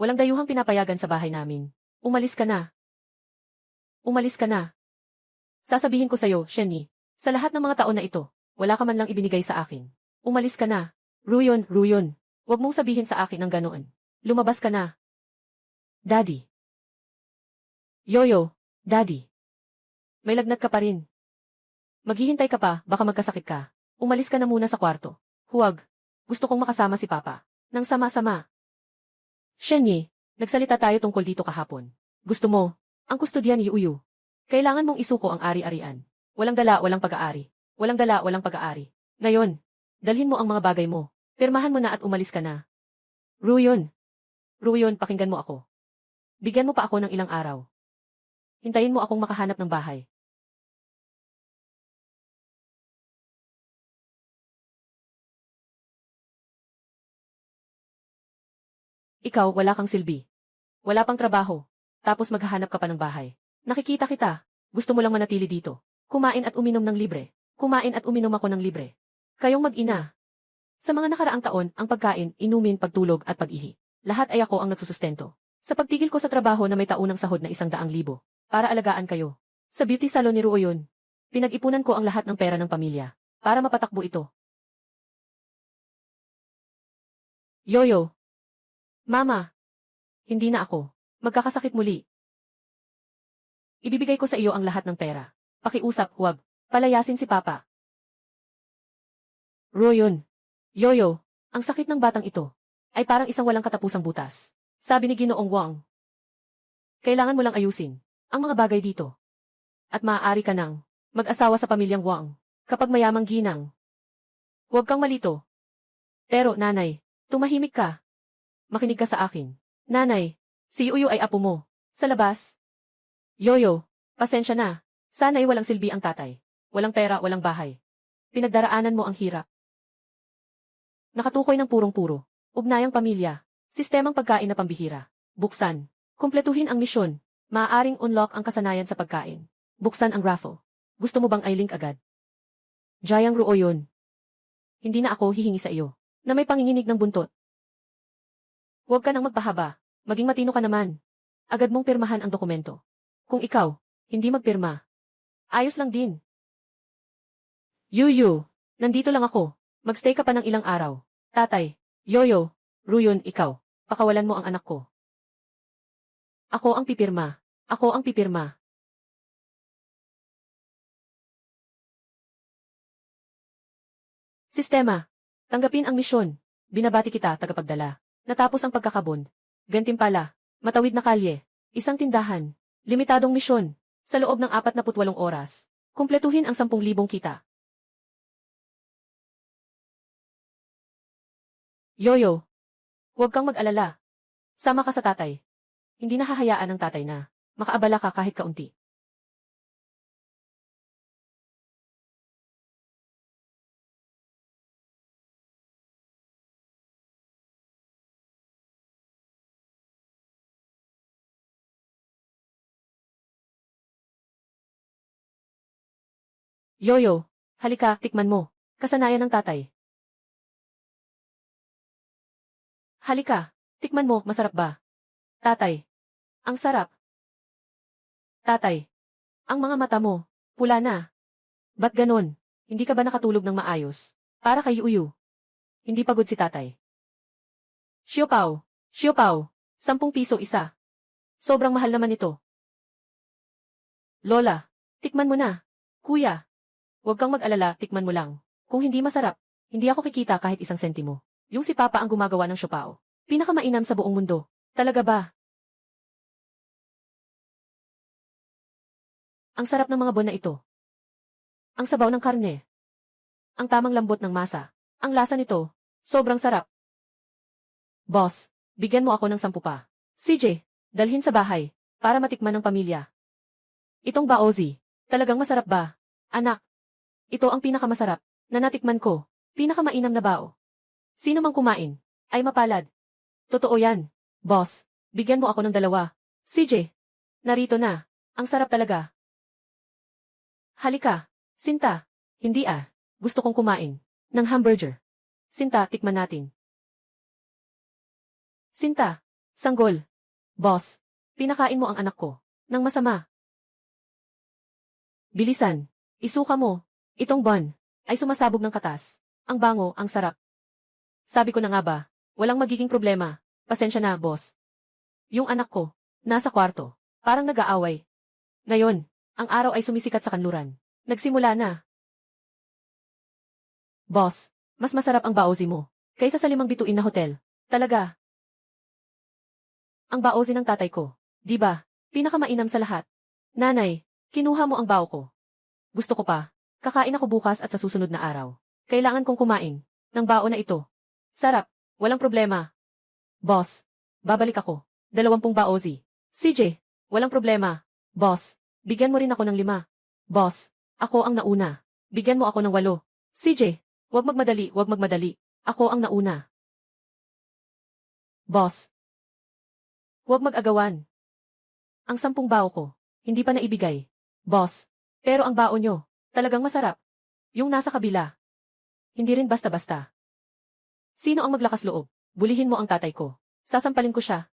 Walang dayuhang pinapayagan sa bahay namin. Umalis ka na. Umalis ka na. Sasabihin ko sa'yo, Shenny, sa lahat ng mga taon na ito, wala ka man lang ibinigay sa akin. Umalis ka na. Ruyon, Ruyon. Huwag mong sabihin sa akin ng ganoon. Lumabas ka na. Daddy. Yoyo, Daddy. May lagnat ka pa rin. Maghihintay ka pa, baka magkasakit ka. Umalis ka na muna sa kwarto. Huwag. Gusto kong makasama si Papa. Nang sama-sama. Shenye, nagsalita tayo tungkol dito kahapon. Gusto mo, ang kustodyan ni Uyu. Kailangan mong isuko ang ari-arian. Walang dala, walang pag-aari. Walang dala, walang pag-aari. Ngayon, dalhin mo ang mga bagay mo. Pirmahan mo na at umalis ka na. Ruyon. Ruyon, pakinggan mo ako. Bigyan mo pa ako ng ilang araw. Hintayin mo akong makahanap ng bahay. Ikaw, wala kang silbi. Wala pang trabaho. Tapos maghahanap ka pa ng bahay. Nakikita kita. Gusto mo lang manatili dito. Kumain at uminom ng libre. Kumain at uminom ako ng libre. Kayong mag-ina. Sa mga nakaraang taon, ang pagkain, inumin, pagtulog at pag-ihi. Lahat ay ako ang nagsusustento. Sa pagtigil ko sa trabaho na may taunang sahod na 100,000, para alagaan kayo. Sa beauty salon ni Ruoyon, pinag-ipunan ko ang lahat ng pera ng pamilya, para mapatakbo ito. Yoyo. Mama. Hindi na ako. Magkakasakit muli. Ibibigay ko sa iyo ang lahat ng pera. Pakiusap, huwag. Palayasin si Papa. Ruoyon. Yoyo, ang sakit ng batang ito ay parang isang walang katapusang butas. Sabi ni Ginoong Wang. Kailangan mo lang ayusin ang mga bagay dito. At maaari ka nang mag-asawa sa pamilyang Wang kapag mayamang ginang. Huwag kang malito. Pero, nanay, tumahimik ka. Makinig ka sa akin. Nanay, si Uyu ay apo mo. Sa labas. Yoyo, pasensya na. Sana'y walang silbi ang tatay. Walang pera, walang bahay. Pinagdaraanan mo ang hirap. Nakatukoy ng purong-puro. Ugnayang pamilya. Sistemang pagkain na pambihira. Buksan. Kumpletuhin ang misyon. Maaaring unlock ang kasanayan sa pagkain. Buksan ang raffle. Gusto mo bang i-link agad? Jayang Ruoyon. Hindi na ako hihingi sa iyo. Na may panginginig ng buntot. Huwag ka nang magpahaba. Maging matino ka naman. Agad mong pirmahan ang dokumento. Kung ikaw, hindi magpirma. Ayos lang din. Yuyu, nandito lang ako. Magstay ka pa ng ilang araw. Tatay, Yoyo, Ruyon, ikaw. Pakawalan mo ang anak ko. Ako ang pipirma. Ako ang pipirma. Sistema. Tanggapin ang misyon. Binabati kita, tagapagdala. Natapos ang pagkakabond. Gantimpala. Matawid na kalye. Isang tindahan. Limitadong misyon. Sa loob ng 48 oras. Kumpletuhin ang 10,000 kita. Yoyo. Huwag kang mag-alala. Sama ka sa tatay. Hindi na hahayaan ng tatay na makaabala ka kahit kaunti. Yoyo, halika, tikman mo. Kasanayan ng tatay. Halika, tikman mo, masarap ba? Tatay. Ang sarap. Tatay. Ang mga mata mo, pula na. Ba't ganon? Hindi ka ba nakatulog ng maayos? Para kay Uyu. Hindi pagod si tatay. Siopaw. Siopaw. 10 piso isa. Sobrang mahal naman ito. Lola, tikman mo na. Kuya. Huwag kang mag-alala, tikman mo lang. Kung hindi masarap, hindi ako kikita kahit 1 sentimo. Yung si Papa ang gumagawa ng siopaw. Pinakamainam sa buong mundo. Talaga ba? Ang sarap ng mga bon na ito. Ang sabaw ng karne. Ang tamang lambot ng masa. Ang lasa nito, sobrang sarap. Boss, bigyan mo ako ng 10 pa. CJ, dalhin sa bahay, para matikman ng pamilya. Itong baozi, talagang masarap ba? Anak, ito ang pinakamasarap na natikman ko. Pinakamainam na bao. Sino mang kumain, ay mapalad. Totoo yan. Boss, bigyan mo ako ng 2. CJ, narito na. Ang sarap talaga. Halika, Sinta. Hindi ah. Gusto kong kumain ng hamburger. Sinta, tikman natin. Sinta, Sanggol. Boss, pinakain mo ang anak ko. Nang masama. Bilisan. Isuka mo. Itong bun ay sumasabog ng katas. Ang bango, ang sarap. Sabi ko na nga ba, walang magiging problema. Pasensya na, boss. Yung anak ko, nasa kwarto. Parang nag-aaway. Ngayon, ang araw ay sumisikat sa kanluran. Nagsimula na. Boss, mas masarap ang baozi mo kaysa sa 5 bituin na hotel. Talaga. Ang baozi ng tatay ko, di ba? Pinakamainam sa lahat. Nanay, kinuha mo ang bao ko. Gusto ko pa. Kakain ako bukas at sa susunod na araw. Kailangan kong kumain ng bao na ito. Sarap, walang problema. Boss, babalik ako. 20 baozi. CJ, walang problema. Boss, bigyan mo rin ako ng 5. Boss, ako ang nauna. Bigyan mo ako ng 8. CJ, huwag magmadali, huwag magmadali. Ako ang nauna. Boss, huwag mag-agawan. Ang 10 bao ko, hindi pa naibigay. Boss, pero ang bao nyo, talagang masarap. Yung nasa kabila. Hindi rin basta-basta. Sino ang maglakas loob? Bulihin mo ang tatay ko. Sasampalin ko siya.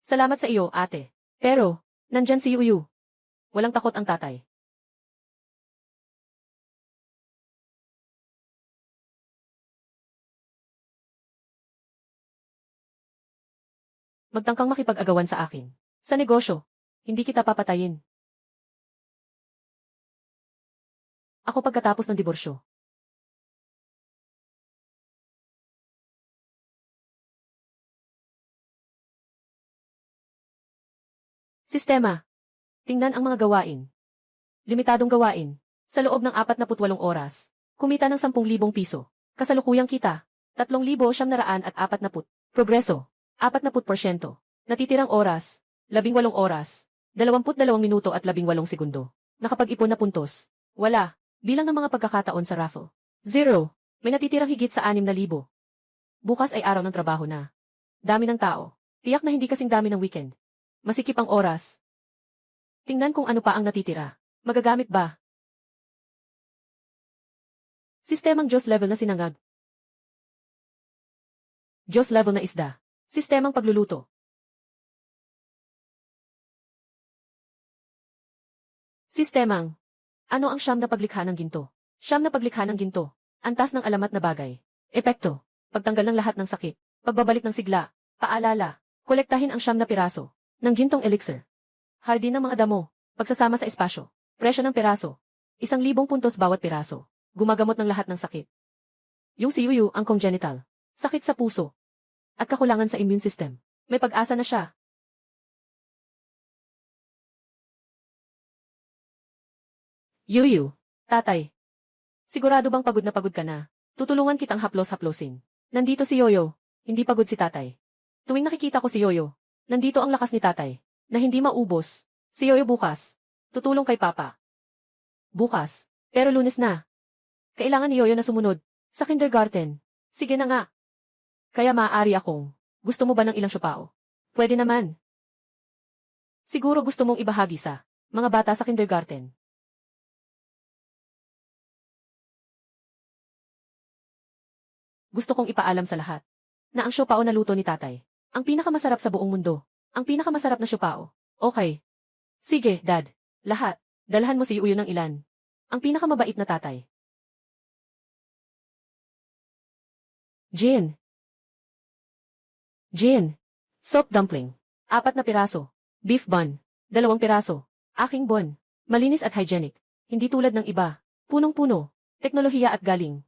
Salamat sa iyo, ate. Pero, nandyan si Yuyu. Walang takot ang tatay. Magtangkang makipag-agawan sa akin. Sa negosyo, hindi kita papatayin. Ako pagkatapos ng diborsyo. Sistema. Tingnan ang mga gawain. Limitadong gawain. Sa loob ng 48 oras. Kumita ng 10,000 piso. Kasalukuyang kita. 3,940. Progreso. 40%. Natitirang oras. 18 oras. 22 minuto at 18 segundo. Nakapag-ipon na puntos. Wala. Bilang ng mga pagkakataon sa raffle. 0. May natitirang higit sa 6,000. Bukas ay araw ng trabaho na. Dami ng tao. Tiyak na hindi kasing dami ng weekend. Masikip ang oras. Tingnan kung ano pa ang natitira. Magagamit ba? Sistemang Diyos level na sinangag. Diyos level na isda. Sistemang pagluluto. Sistemang. Ano ang siyam na paglikha ng ginto? Siyam na paglikha ng ginto. Antas ng alamat na bagay. Epekto. Pagtanggal ng lahat ng sakit. Pagbabalik ng sigla. Paalala. Kolektahin ang siyam na piraso ng gintong elixir. Hardin ng mga damo. Pagsasama sa espasyo. Presyo ng piraso. 1,000 puntos bawat piraso. Gumagamot ng lahat ng sakit. Yung si Yuyu ang congenital. Sakit sa puso. At kakulangan sa immune system. May pag-asa na siya. Yuyu. Tatay. Sigurado bang pagod na pagod ka na? Tutulungan kitang haplos-haplosin. Nandito si Yoyo. Hindi pagod si tatay. Tuwing nakikita ko si Yoyo, nandito ang lakas ni tatay. Na hindi maubos. Si Yoyo bukas. Tutulong kay Papa. Bukas. Pero Lunes na. Kailangan ni Yoyo na sumunod. Sa kindergarten. Sige na nga. Kaya maaari akong. Gusto mo ba ng ilang siopao? Pwede naman. Siguro gusto mong ibahagi sa mga bata sa kindergarten. Gusto kong ipaalam sa lahat na ang siopao na luto ni tatay ang pinakamasarap sa buong mundo. Ang pinakamasarap na siopao. Okay. Sige, Dad. Lahat. Dalhan mo si Yuyo ng ilan. Ang pinakamabait na tatay. Jin. Jin. Soap dumpling. 4 na piraso. Beef bun. 2 piraso. Aking bun. Malinis at hygienic. Hindi tulad ng iba. Punong-puno. Teknolohiya at galing.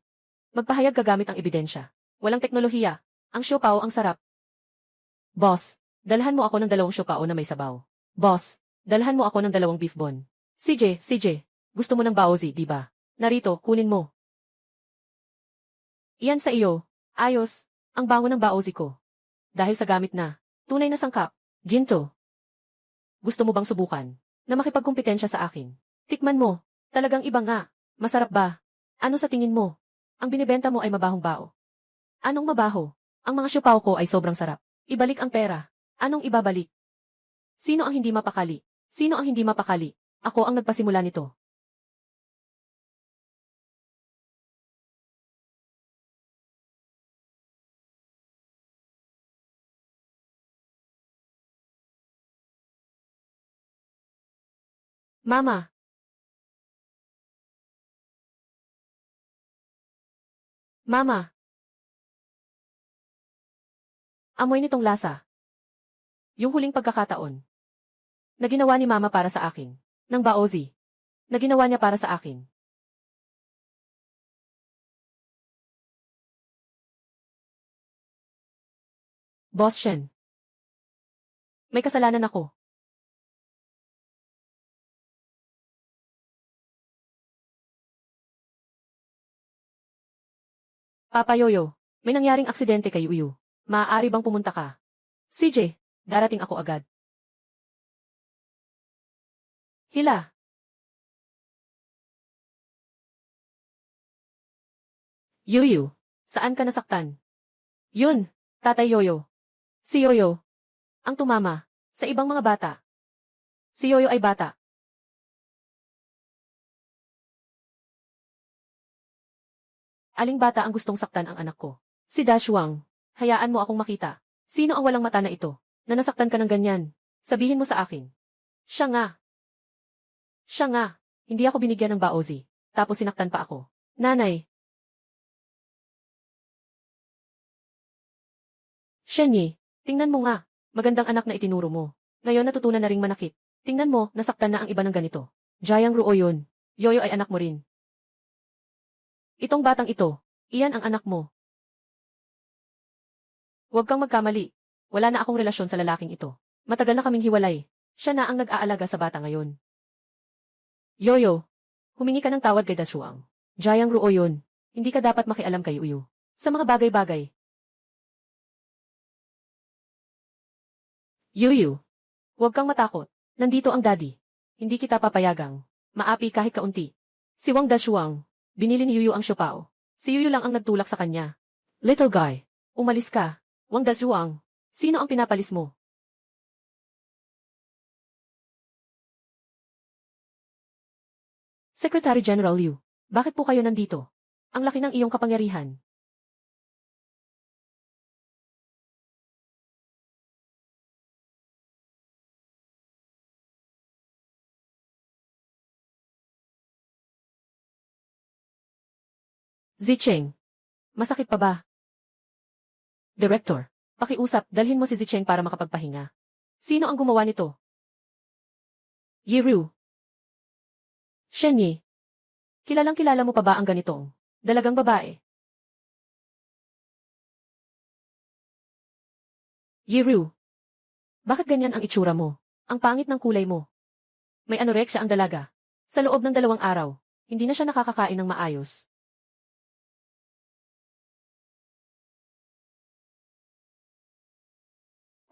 Magpahayag gagamit ang ebidensya. Walang teknolohiya. Ang siopao ang sarap. Boss, dalhan mo ako ng 2 siopao na may sabaw. Boss, dalhan mo ako ng 2 beef bun. CJ, gusto mo ng baozi, di ba? Narito, kunin mo. Iyan sa iyo. Ayos. Ang bango ng baozi ko. Dahil sa gamit na. Tunay na sangkap. Ginto. Gusto mo bang subukan na makipagkumpetensya sa akin? Tikman mo. Talagang iba nga. Masarap ba? Ano sa tingin mo? Ang binibenta mo ay mabahong bao. Anong mabaho? Ang mga siopao ko ay sobrang sarap. Ibalik ang pera. Anong ibabalik? Sino ang hindi mapakali? Sino ang hindi mapakali? Ako ang nagpasimula nito. Mama! Mama! Amoy nitong lasa. Yung huling pagkakataon na ginawa ni Mama para sa akin, ng baozi, na ginawa niya para sa akin. Boss Shen. May kasalanan ako. Papa Yoyo, may nangyaring aksidente kay Uyu. Maaari bang pumunta ka? CJ, darating ako agad. Hila. Yuyu, saan ka nasaktan? Yun, Tatay Yoyo. Si Yoyo. Ang tumama, sa ibang mga bata. Si Yoyo ay bata. Aling bata ang gustong saktan ang anak ko? Si Dashuang. Hayaan mo akong makita. Sino ang walang mata na ito, na nasaktan ka ng ganyan? Sabihin mo sa akin. Siya nga. Siya nga. Hindi ako binigyan ng baozi. Tapos sinaktan pa ako. Nanay. Shenyi, tingnan mo nga. Magandang anak na itinuro mo. Ngayon natutunan na ring manakit. Tingnan mo, nasaktan na ang iba ng ganito. Jayang Ruo yun. Yoyo ay anak mo rin. Itong batang ito, iyan ang anak mo. Huwag kang magkamali. Wala na akong relasyon sa lalaking ito. Matagal na kaming hiwalay. Siya na ang nag-aalaga sa bata ngayon. Yoyo, humingi ka ng tawad kay Dashuang. Jayang Ruo yun. Hindi ka dapat makialam kay Uyu. Sa mga bagay-bagay. Yuyu, huwag kang matakot. Nandito ang daddy. Hindi kita papayagang maapi kahit kaunti. Si Wang Dashuang, binili ni Yuyu ang siopao. Si Yuyu lang ang nagtulak sa kanya. Little guy, umalis ka. Wang Dashuang, sino ang pinapalis mo? Secretary General Liu, bakit po kayo nandito? Ang laki ng iyong kapangyarihan. Zicheng, masakit pa ba? Director, pakiusap, dalhin mo si Zicheng para makapagpahinga. Sino ang gumawa nito? Yiru. Shenyi, kilalang kilala mo pa ba ang ganitong dalagang babae? Yiru, bakit ganyan ang itsura mo? Ang pangit ng kulay mo. May anoreksya ang dalaga. Sa loob ng 2 araw, hindi na siya nakakakain ng maayos.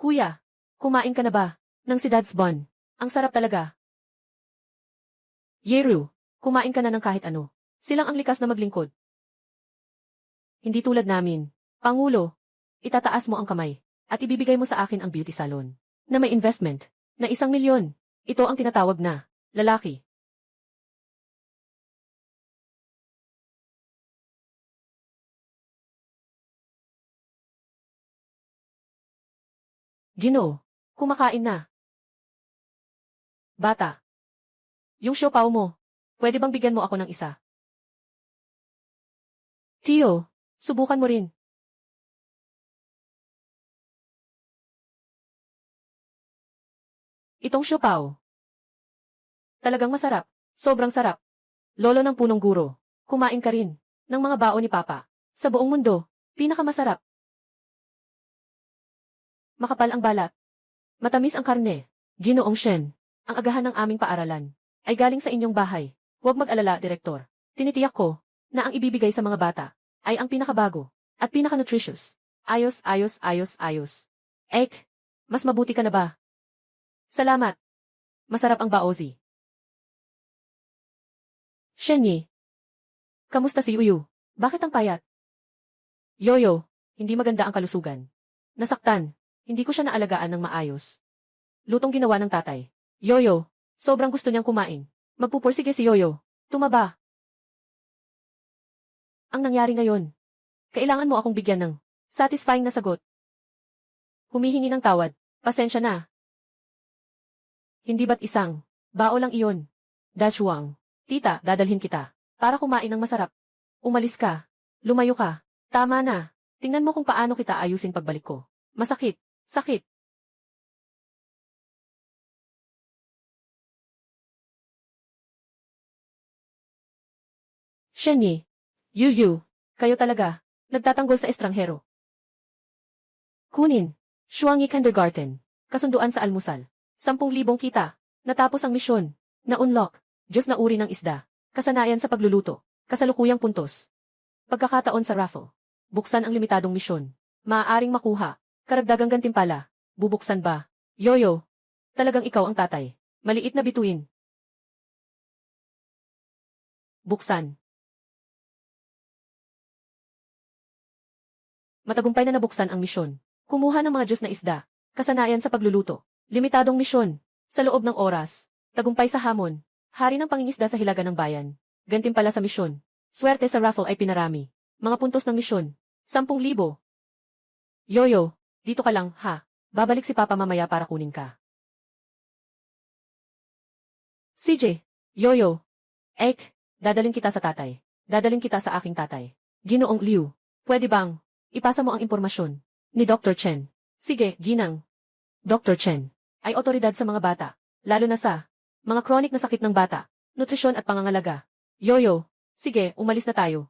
Kuya, kumain ka na ba? Ng si Dad's Bun. Ang sarap talaga. Yeru, kumain ka na ng kahit ano. Silang ang likas na maglingkod. Hindi tulad namin. Pangulo, itataas mo ang kamay at ibibigay mo sa akin ang beauty salon na may investment na 1 milyon. Ito ang tinatawag na lalaki. Ginoo, kumakain na. Bata, yung siopaw mo, pwede bang bigyan mo ako ng isa? Tio, subukan mo rin. Itong siopaw. Talagang masarap. Sobrang sarap. Lolo ng punong guro. Kumain ka rin. Ng mga baon ni Papa. Sa buong mundo, pinakamasarap. Makapal ang balat. Matamis ang karne. Ginoong Shen. Ang agahan ng aming paaralan ay galing sa inyong bahay. Huwag mag-alala, Direktor. Tinitiyak ko na ang ibibigay sa mga bata ay ang pinakabago at pinaka-nutritious. Ayos, ayos, ayos, ayos. Ek, mas mabuti ka na ba? Salamat. Masarap ang baozi. Shenyi. Kamusta si Uyu? Bakit ang payat? Yoyo, hindi maganda ang kalusugan. Nasaktan. Hindi ko siya naalagaan ng maayos. Lutong ginawa ng tatay. Yoyo, sobrang gusto niyang kumain. Magpupursige si Yoyo. Tumaba. Ang nangyari ngayon. Kailangan mo akong bigyan ng satisfying na sagot. Humihingi ng tawad. Pasensya na. Hindi ba't isang bao lang iyon? Dashuang. Tita, dadalhin kita. Para kumain ng masarap. Umalis ka. Lumayo ka. Tama na. Tingnan mo kung paano kita ayusin pagbalik ko. Masakit. Sakit. Shenyi. Yu. Kayo talaga. Nagtatanggol sa estranghero. Kunin. Shuangi Kindergarten. Kasunduan sa almusal. 10,000 kita. Natapos ang misyon. Na-unlock. Diyos na uri ng isda. Kasanayan sa pagluluto. Kasalukuyang puntos. Pagkakataon sa raffle. Buksan ang limitadong misyon. Maaaring makuha. Karagdagang gantimpala. Bubuksan ba? Yoyo. Talagang ikaw ang tatay. Maliit na bituin. Buksan. Matagumpay na nabuksan ang misyon. Kumuha ng mga Diyos na isda. Kasanayan sa pagluluto. Limitadong misyon. Sa loob ng oras. Tagumpay sa hamon. Hari ng pangingisda sa hilaga ng bayan. Gantimpala sa misyon. Swerte sa raffle ay pinarami. Mga puntos ng misyon. 10,000. Yoyo, dito ka lang, ha? Babalik si Papa mamaya para kunin ka. CJ, Yoyo. Dadalhin kita sa tatay. Dadalhin kita sa aking tatay. Ginoong Liu, pwede bang ipasa mo ang impormasyon ni Dr. Chen? Sige, Ginang. Dr. Chen ay otoridad sa mga bata, lalo na sa mga chronic na sakit ng bata, nutrisyon at pangangalaga. Yoyo, sige, umalis na tayo.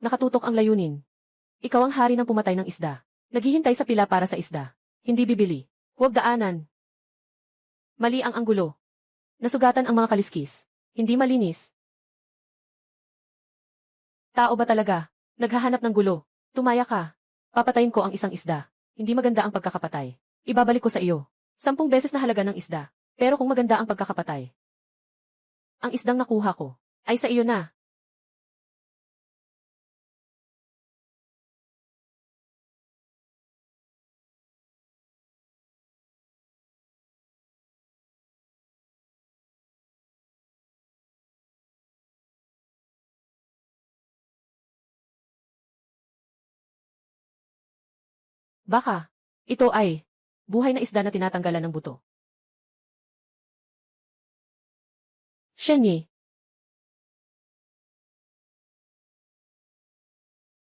Nakatutok ang layunin. Ikaw ang hari ng pumatay ng isda. Naghihintay sa pila para sa isda. Hindi bibili. Huwag daanan. Mali ang anggulo. Nasugatan ang mga kaliskis. Hindi malinis. Tao ba talaga? Naghahanap ng gulo. Tumaya ka. Papatayin ko ang isang isda. Hindi maganda ang pagkakapatay. Ibabalik ko sa iyo. 10 beses na halaga ng isda. Pero kung maganda ang pagkakapatay, ang isdang nakuha ko ay sa iyo na. Baka, ito ay buhay na isda na tinatanggalan ng buto. Shenyi.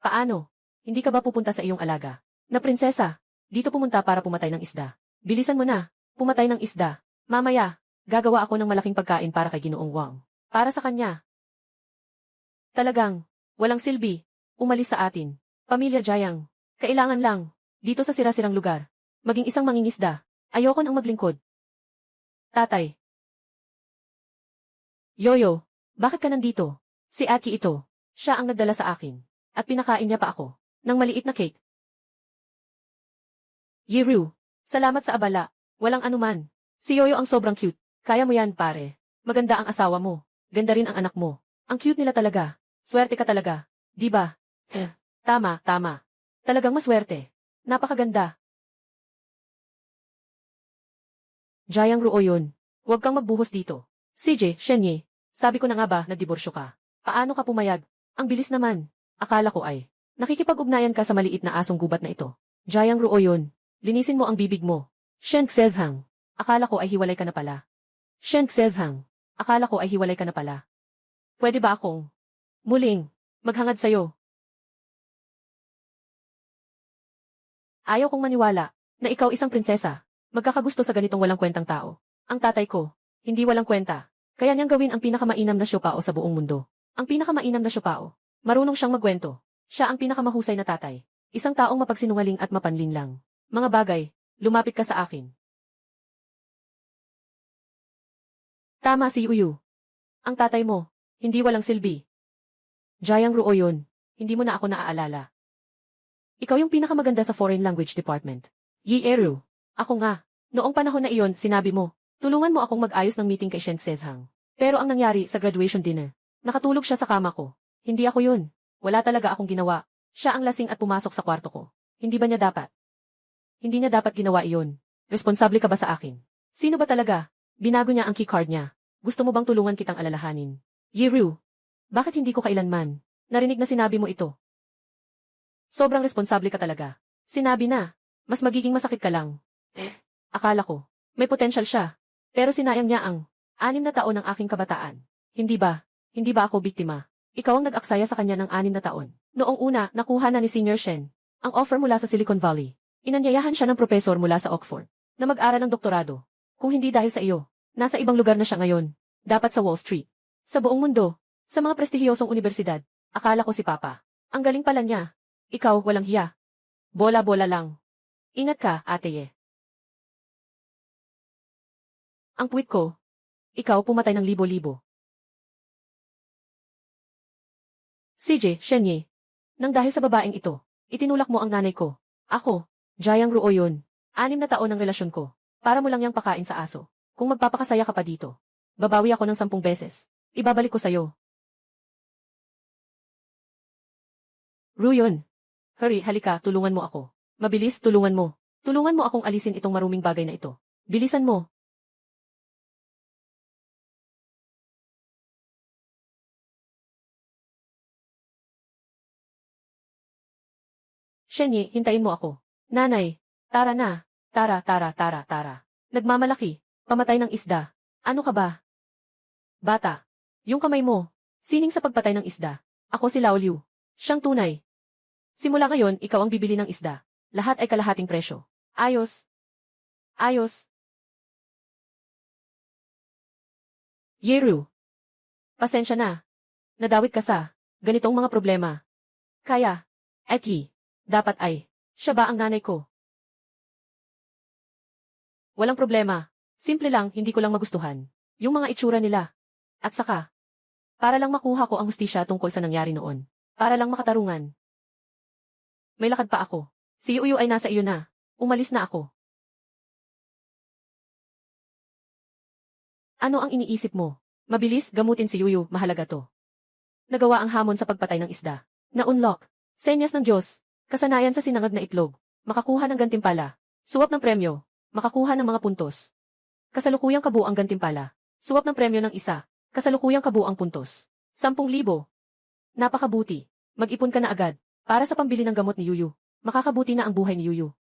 Paano? Hindi ka ba pupunta sa iyong alaga? Na prinsesa, dito pumunta para pumatay ng isda. Bilisan mo na, pumatay ng isda. Mamaya, gagawa ako ng malaking pagkain para kay Ginoong Wang. Para sa kanya. Talagang, walang silbi, umalis sa atin. Pamilya Jiang, kailangan lang, dito sa sira-sirang lugar. Maging isang mangingisda, ayoko nang maglingkod. Tatay. Yoyo, bakit ka nandito? Si Aki ito, siya ang nagdala sa akin. At pinakain niya pa ako ng maliit na cake. Yiru, salamat sa abala. Walang anuman. Si Yoyo ang sobrang cute. Kaya mo yan, pare. Maganda ang asawa mo. Ganda rin ang anak mo. Ang cute nila talaga. Swerte ka talaga. Di ba? Tama. Talagang maswerte. Napakaganda. Jiang Ruo yun. Huwag kang magbuhos dito. CJ, Shenye, sabi ko na nga ba na diborsyo ka? Paano ka pumayag? Ang bilis naman. Akala ko ay nakikipag-ugnayan ka sa maliit na asong gubat na ito. Jiang Ruo yun. Linisin mo ang bibig mo. Shen Xezhang. Akala ko ay hiwalay ka na pala. Shen Xezhang. Akala ko ay hiwalay ka na pala. Pwede ba akong muling maghangad sa'yo? Ayaw kong maniwala na ikaw isang prinsesa. Magkakagusto sa ganitong walang kwentang tao. Ang tatay ko, hindi walang kwenta. Kaya niyang gawin ang pinakamainam na siopao sa buong mundo. Ang pinakamainam na siopao. Marunong siyang magkwento. Siya ang pinakamahusay na tatay. Isang taong mapagsinungaling at mapanlin lang. Mga bagay, lumapit ka sa akin. Tama si Yuyu. Ang tatay mo, hindi walang silbi. Jiang Ruo yun. Hindi mo na ako naaalala. Ikaw yung pinakamaganda sa Foreign Language Department. Yi Eru. Ako nga. Noong panahon na iyon, sinabi mo, tulungan mo akong mag-ayos ng meeting kay Shen Xezhang. Pero ang nangyari sa graduation dinner, nakatulog siya sa kama ko. Hindi ako yun. Wala talaga akong ginawa. Siya ang lasing at pumasok sa kwarto ko. Hindi ba niya dapat? Hindi niya dapat ginawa iyon. Responsable ka ba sa akin? Sino ba talaga? Binago niya ang keycard niya. Gusto mo bang tulungan kitang alalahanin? Yiru, bakit hindi ko kailanman narinig na sinabi mo ito? Sobrang responsable ka talaga. Sinabi na. Mas magiging masakit ka lang. Akala ko, may potensyal siya. Pero sinayang niya ang 6 na taon ng aking kabataan. Hindi ba? Hindi ba ako biktima? Ikaw ang nag-aksaya sa kanya ng 6 na taon. Noong una, nakuha na ni Senior Shen ang offer mula sa Silicon Valley. Inanyayahan siya ng propesor mula sa Oxford na mag-aral ng doktorado. Kung hindi dahil sa iyo, nasa ibang lugar na siya ngayon. Dapat sa Wall Street. Sa buong mundo. Sa mga prestihiyosong universidad. Akala ko si Papa. Ang galing pala niya. Ikaw, walang hiya. Bola-bola lang. Ingat ka, ate Ye. Ang puwit ko. Ikaw pumatay ng libo-libo. CJ, Shenye. Nang dahil sa babaeng ito, itinulak mo ang nanay ko. Ako, Jayang Ruo yun. 6 na taon ng relasyon ko. Para mo lang yang pakain sa aso. Kung magpapakasaya ka pa dito, babawi ako ng 10 beses. Ibabalik ko sa'yo. Ruyon. Hurry, halika, tulungan mo ako. Mabilis, tulungan mo. Tulungan mo akong alisin itong maruming bagay na ito. Bilisan mo. Shenye, hintayin mo ako. Nanay, tara na. Tara, tara, tara, tara. Nagmamalaki. Pamatay ng isda. Ano ka ba? Bata. Yung kamay mo. Sining sa pagpatay ng isda. Ako si Lao Liu. Siyang tunay. Simula ngayon, ikaw ang bibili ng isda. Lahat ay kalahating presyo. Ayos. Ayos. Yeru. Pasensya na. Nadawit ka sa ganitong mga problema. Kaya. Eki. Dapat ay. Siya ba ang nanay ko? Walang problema. Simple lang, hindi ko lang magustuhan. Yung mga itsura nila. At saka, para lang makuha ko ang hustisya tungkol sa nangyari noon. Para lang makatarungan. May lakad pa ako. Si Yuyu ay nasa iyo na. Umalis na ako. Ano ang iniisip mo? Mabilis, gamutin si Yuyu, mahalaga to. Nagawa ang hamon sa pagpatay ng isda. Na-unlock. Senyas ng Diyos. Kasanayan sa sinangag na itlog. Makakuha ng gantimpala. Suwap ng premyo. Makakuha ng mga puntos. Kasalukuyang kabuang gantimpala. Suwap ng premyo ng isa. Kasalukuyang kabuang puntos. 10,000. Napakabuti. Mag-ipon ka na agad. Para sa pambili ng gamot ni Yuyu. Makakabuti na ang buhay ni Yuyu.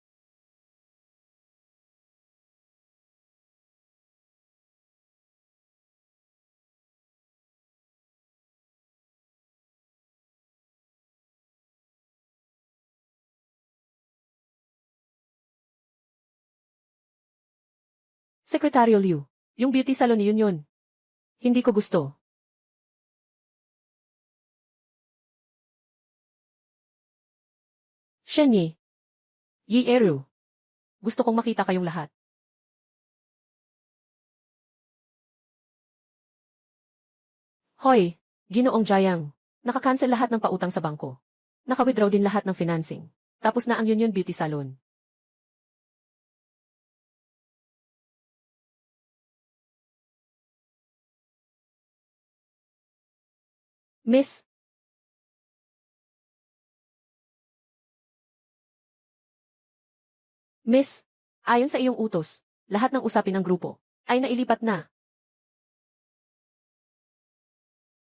Sekretaryo Liu. Yung beauty salon ni yun. Hindi ko gusto. Shenye. Yi Eru. Gusto kong makita kayong lahat. Hoy, Ginoong Jayang. Nakakancel lahat ng pautang sa bangko. Naka-withdraw din lahat ng financing. Tapos na ang Union Beauty Salon. Miss. Miss. Ayon sa iyong utos, lahat ng usapin ng grupo ay nailipat na.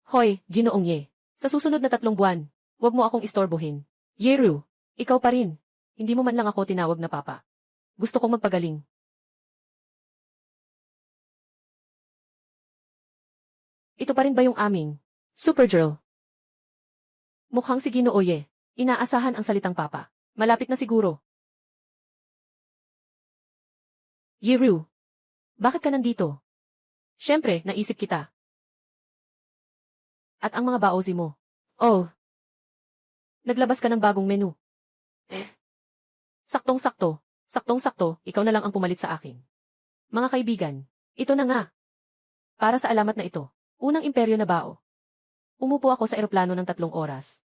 Hoy, Ginoong Ye. Sa susunod na 3 buwan, huwag mo akong istorbohin. Yeru, ikaw pa rin. Hindi mo man lang ako tinawag na papa. Gusto kong magpagaling. Ito pa rin ba yung aming Supergirl? Mukhang si Ginoo Ye. Inaasahan ang salitang papa. Malapit na siguro. Yeru, bakit ka nandito? Siyempre, naisip kita. At ang mga baozi mo. Oh. Naglabas ka ng bagong menu. Saktong-sakto. Saktong-sakto, ikaw na lang ang pumalit sa akin. Mga kaibigan, ito na nga. Para sa alamat na ito, unang imperyo na bao. Umupo ako sa eroplano ng 3 oras.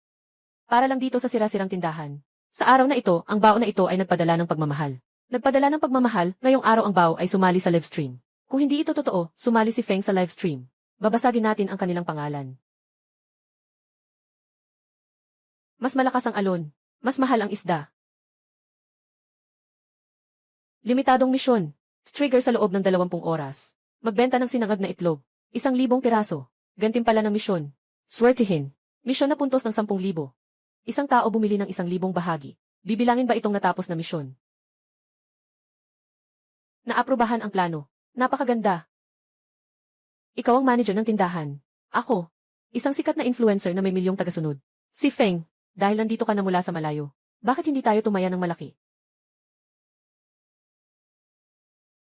Para lang dito sa sira-sirang tindahan. Sa araw na ito, ang bao na ito ay nagpadala ng pagmamahal. Nagpadala ng pagmamahal, ngayong araw ang bao ay sumali sa livestream. Kung hindi ito totoo, sumali si Feng sa livestream. Babasagin natin ang kanilang pangalan. Mas malakas ang alon. Mas mahal ang isda. Limitadong misyon. Trigger sa loob ng 20 oras. Magbenta ng sinangag na itlog. 1,000 piraso. Gantimpala ng misyon. Swertihin. Misyon na puntos ng 10,000. Isang tao bumili ng 1,000 bahagi. Bibilangin ba itong natapos na misyon? Naaprubahan ang plano. Napakaganda. Ikaw ang manager ng tindahan. Ako, isang sikat na influencer na may milyong tagasunod. Si Feng, dahil nandito ka na mula sa malayo. Bakit hindi tayo tumaya ng malaki?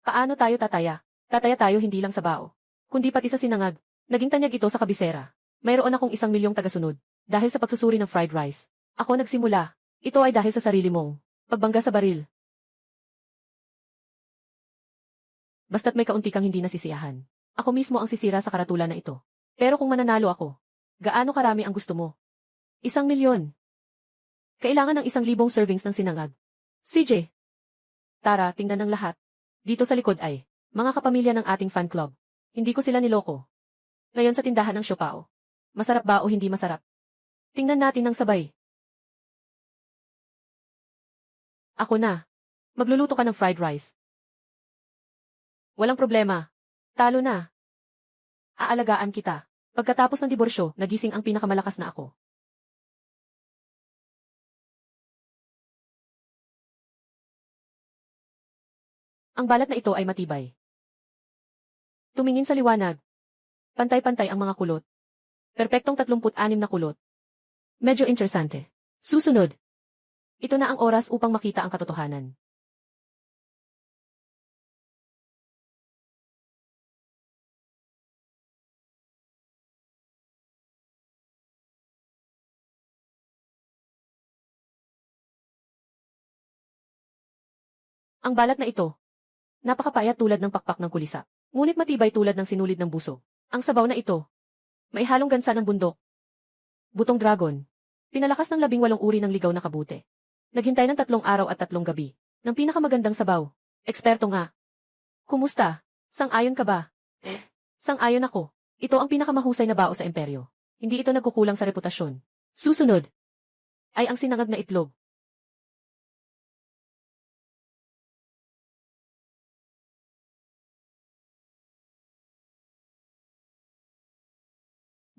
Paano tayo tataya? Tataya tayo hindi lang sa bao, kundi pati sa sinangag. Naging tanyag ito sa kabisera. Mayroon akong 1 milyong tagasunod. Dahil sa pagsusuri ng fried rice. Ako nagsimula. Ito ay dahil sa sarili mong pagbangga sa baril. Basta't may kaunti kang hindi nasisiyahan. Ako mismo ang sisira sa karatula na ito. Pero kung mananalo ako, gaano karami ang gusto mo? 1 milyon. Kailangan ng 1,000 servings ng sinangag. CJ. Tara, tingnan ng lahat. Dito sa likod ay mga kapamilya ng ating fan club. Hindi ko sila niloko. Ngayon sa tindahan ng siopao. Masarap ba o hindi masarap? Tingnan natin ng sabay. Ako na. Magluluto ka ng fried rice. Walang problema. Talo na. Aalagaan kita. Pagkatapos ng diborsyo, nagising ang pinakamalakas na ako. Ang balat na ito ay matibay. Tumingin sa liwanag. Pantay-pantay ang mga kulot. Perpektong 36 na kulot. Medyo interesante. Susunod. Ito na ang oras upang makita ang katotohanan. Ang balat na ito. Napakapayat tulad ng pakpak ng kulisa. Ngunit matibay tulad ng sinulid ng buso. Ang sabaw na ito. May halong gansa ng bundok. Butong dragon. Pinalakas ng 18 uri ng ligaw na kabute. Naghintay ng 3 araw at 3 gabi. Ng pinakamagandang sabaw. Eksperto nga. Kumusta? Sang-ayon ka ba? Sang-ayon ako. Ito ang pinakamahusay na bao sa imperyo. Hindi ito nagkukulang sa reputasyon. Susunod. Ay ang sinangag na itlog.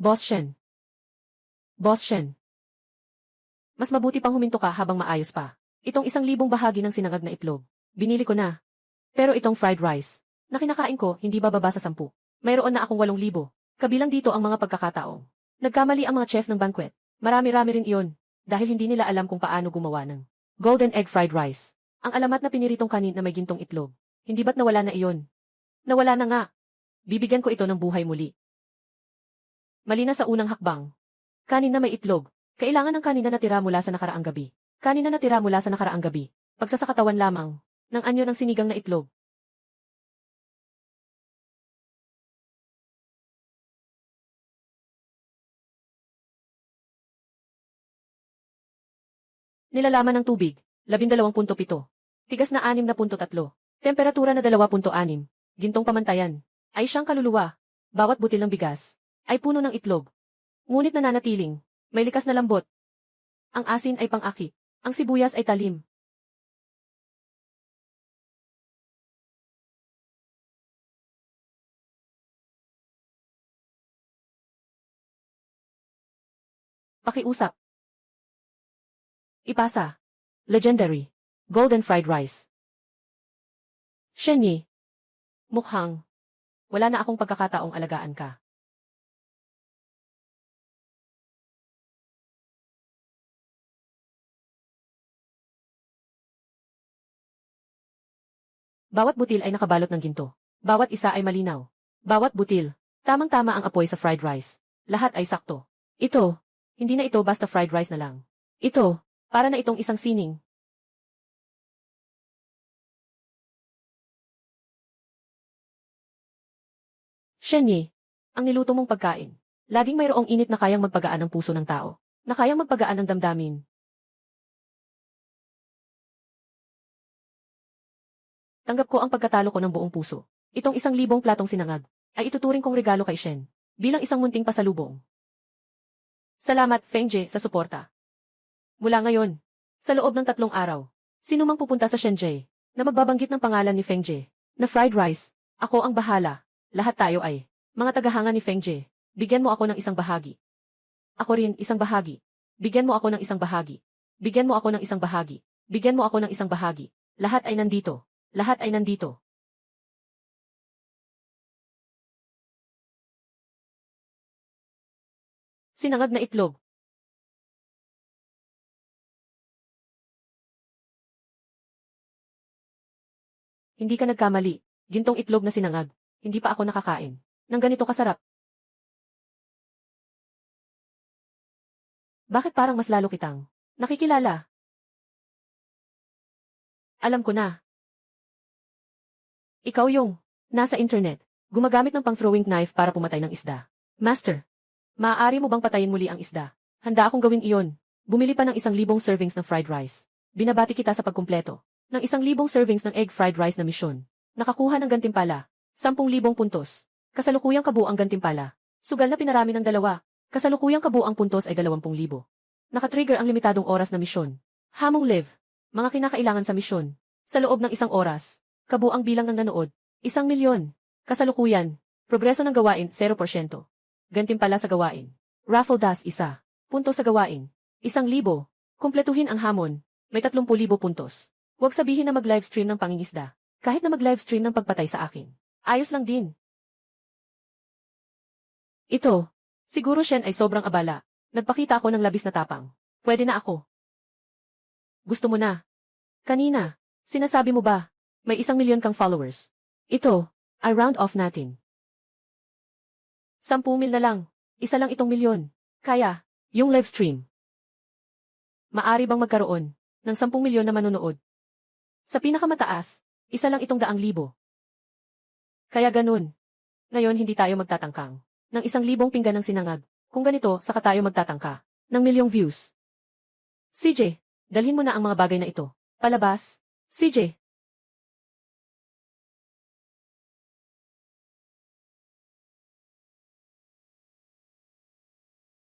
Boss Shen. Boss Shen. Mas mabuti pang huminto ka habang maayos pa. Itong 1,000 bahagi ng sinangag na itlog. Binili ko na. Pero itong fried rice, na kinakain ko, hindi bababa sa 10. Mayroon na akong 8,000. Kabilang dito ang mga pagkakataong. Nagkamali ang mga chef ng banquet. Marami-rami rin iyon. Dahil hindi nila alam kung paano gumawa ng golden egg fried rice. Ang alamat na piniritong kanin na may gintong itlog. Hindi ba't nawala na iyon? Nawala na nga. Bibigyan ko ito ng buhay muli. Mali na sa unang hakbang. Kanin na may itlog. Kailangan ng kanin na natira mula sa nakaraang gabi. Kanin na natira mula sa nakaraang gabi. Pagsasakatawan lamang ng anyo ng sinigang na itlog. Nilalaman ng tubig, 12.7. Tigas na 6.3. Temperatura na 2.6. Gintong pamantayan. Ay siyang kaluluwa. Bawat butil ng bigas ay puno ng itlog. Ngunit nananatiling, may likas na lambot. Ang asin ay pang-akit. Ang sibuyas ay talim. Pakiusap. Ipasa. Legendary. Golden fried rice. Shenyi. Mukhang. Wala na akong pagkakataong alagaan ka. Bawat butil ay nakabalot ng ginto. Bawat isa ay malinaw. Bawat butil. Tamang-tama ang apoy sa fried rice. Lahat ay sakto. Ito. Hindi na ito basta fried rice na lang. Ito. Para na itong isang sining. Shenyi. Ang niluto mong pagkain. Laging mayroong init na kayang magpagaan ng puso ng tao. Na kayang magpagaan ng damdamin. Tanggap ko ang pagkatalo ko ng buong puso. Itong 1,000 platong sinangag ay ituturing kong regalo kay Shen bilang isang munting pasalubong. Salamat, Fengje, sa suporta. Mula ngayon, sa loob ng 3 araw, sino mang pupunta sa Shenje na magbabanggit ng pangalan ni Fengje na fried rice, ako ang bahala. Lahat tayo ay mga tagahanga ni Fengje. Bigyan mo ako ng isang bahagi. Ako rin, isang bahagi. Bigyan mo ako ng isang bahagi. Bigyan mo ako ng isang bahagi. Bigyan mo ako ng isang bahagi. Lahat ay nandito. Lahat ay nandito. Sinangag na itlog. Hindi ka nagkamali. Gintong itlog na sinangag. Hindi pa ako nakakain nang ganito kasarap. Bakit parang mas lalo kitang nakikilala? Alam ko na. Ikaw yung nasa internet, gumagamit ng pang-throwing knife para pumatay ng isda. Master, maaari mo bang patayin muli ang isda? Handa akong gawin iyon. Bumili pa ng 1,000 servings ng fried rice. Binabati kita sa pagkumpleto ng 1,000 servings ng egg fried rice na misyon. Nakakuha ng gantimpala. 10,000 puntos. Kasalukuyang kabuang gantimpala. Sugal na pinarami ng 2. Kasalukuyang kabuang puntos ay 20,000. Nakatrigger ang limitadong oras na misyon. Hamong live. Mga kinakailangan sa misyon. Sa loob ng 1 oras. Kabuang bilang ng nanood. 1,000,000. Kasalukuyan. Progreso ng gawain 0%. Gantimpala sa gawain. Raffle das 1. Punto sa gawain. 1,000. Kumpletuhin ang hamon. May 30,000 puntos. Huwag sabihin na mag-livestream ng pangingisda. Kahit na mag-livestream ng pagpatay sa akin. Ayos lang din. Ito. Siguro Shen ay sobrang abala. Nagpakita ako ng labis na tapang. Pwede na ako. Gusto mo na? Kanina. Sinasabi mo ba? May 1,000,000 kang followers. Ito. Ay round off natin. 10,000 na lang. Isa lang itong milyon. Kaya, yung livestream. Maari bang magkaroon ng 10,000,000 na manonood? Sa pinakamataas, isa lang itong 100,000. Kaya ganun. Ngayon hindi tayo magtatangkang ng 1,000 pinggan ng sinangag. Kung ganito, saka tayo magtatangka ng 1,000,000 views. CJ, dalhin mo na ang mga bagay na ito. Palabas. CJ.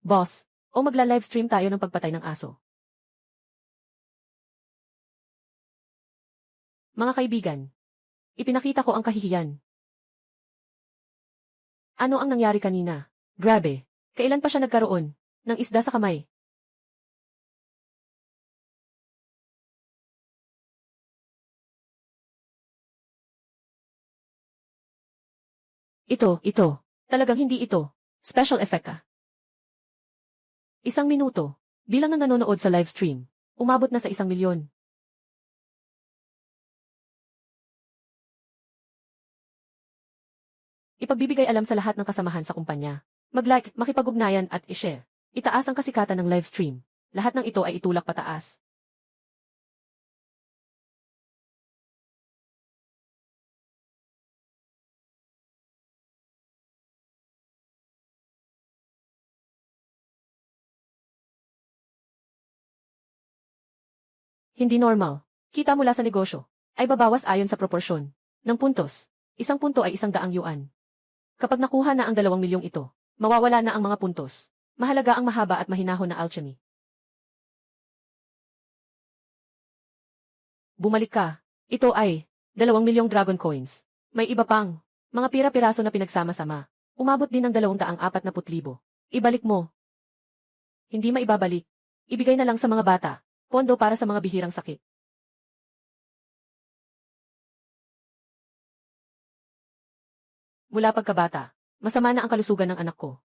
Boss, o magla-livestream tayo ng pagpatay ng aso. Mga kaibigan, ipinakita ko ang kahihiyan. Ano ang nangyari kanina? Grabe, kailan pa siya nagkaroon ng isda sa kamay? Ito. Talagang hindi ito. Special effect ka. 1 minuto. Bilang ng nanonood sa livestream, umabot na sa 1,000,000. Ipagbibigay alam sa lahat ng kasamahan sa kumpanya. Mag-like, makipag-ugnayan at i-share. Itaas ang kasikatan ng livestream. Lahat ng ito ay itulak pataas. Hindi normal. Kita mula sa negosyo ay babawas ayon sa proporsyon ng puntos. 1 punto ay 100 yuan. Kapag nakuha na ang 2,000,000 ito, mawawala na ang mga puntos. Mahalaga ang mahaba at mahinahon na alchemy. Bumalik ka. Ito ay 2,000,000 dragon coins. May iba pang mga pira-piraso na pinagsama-sama. Umabot din ng 240,000. Ibalik mo. Hindi maibabalik. Ibigay na lang sa mga bata. Pondo para sa mga bihirang sakit. Mula pagkabata, masama na ang kalusugan ng anak ko.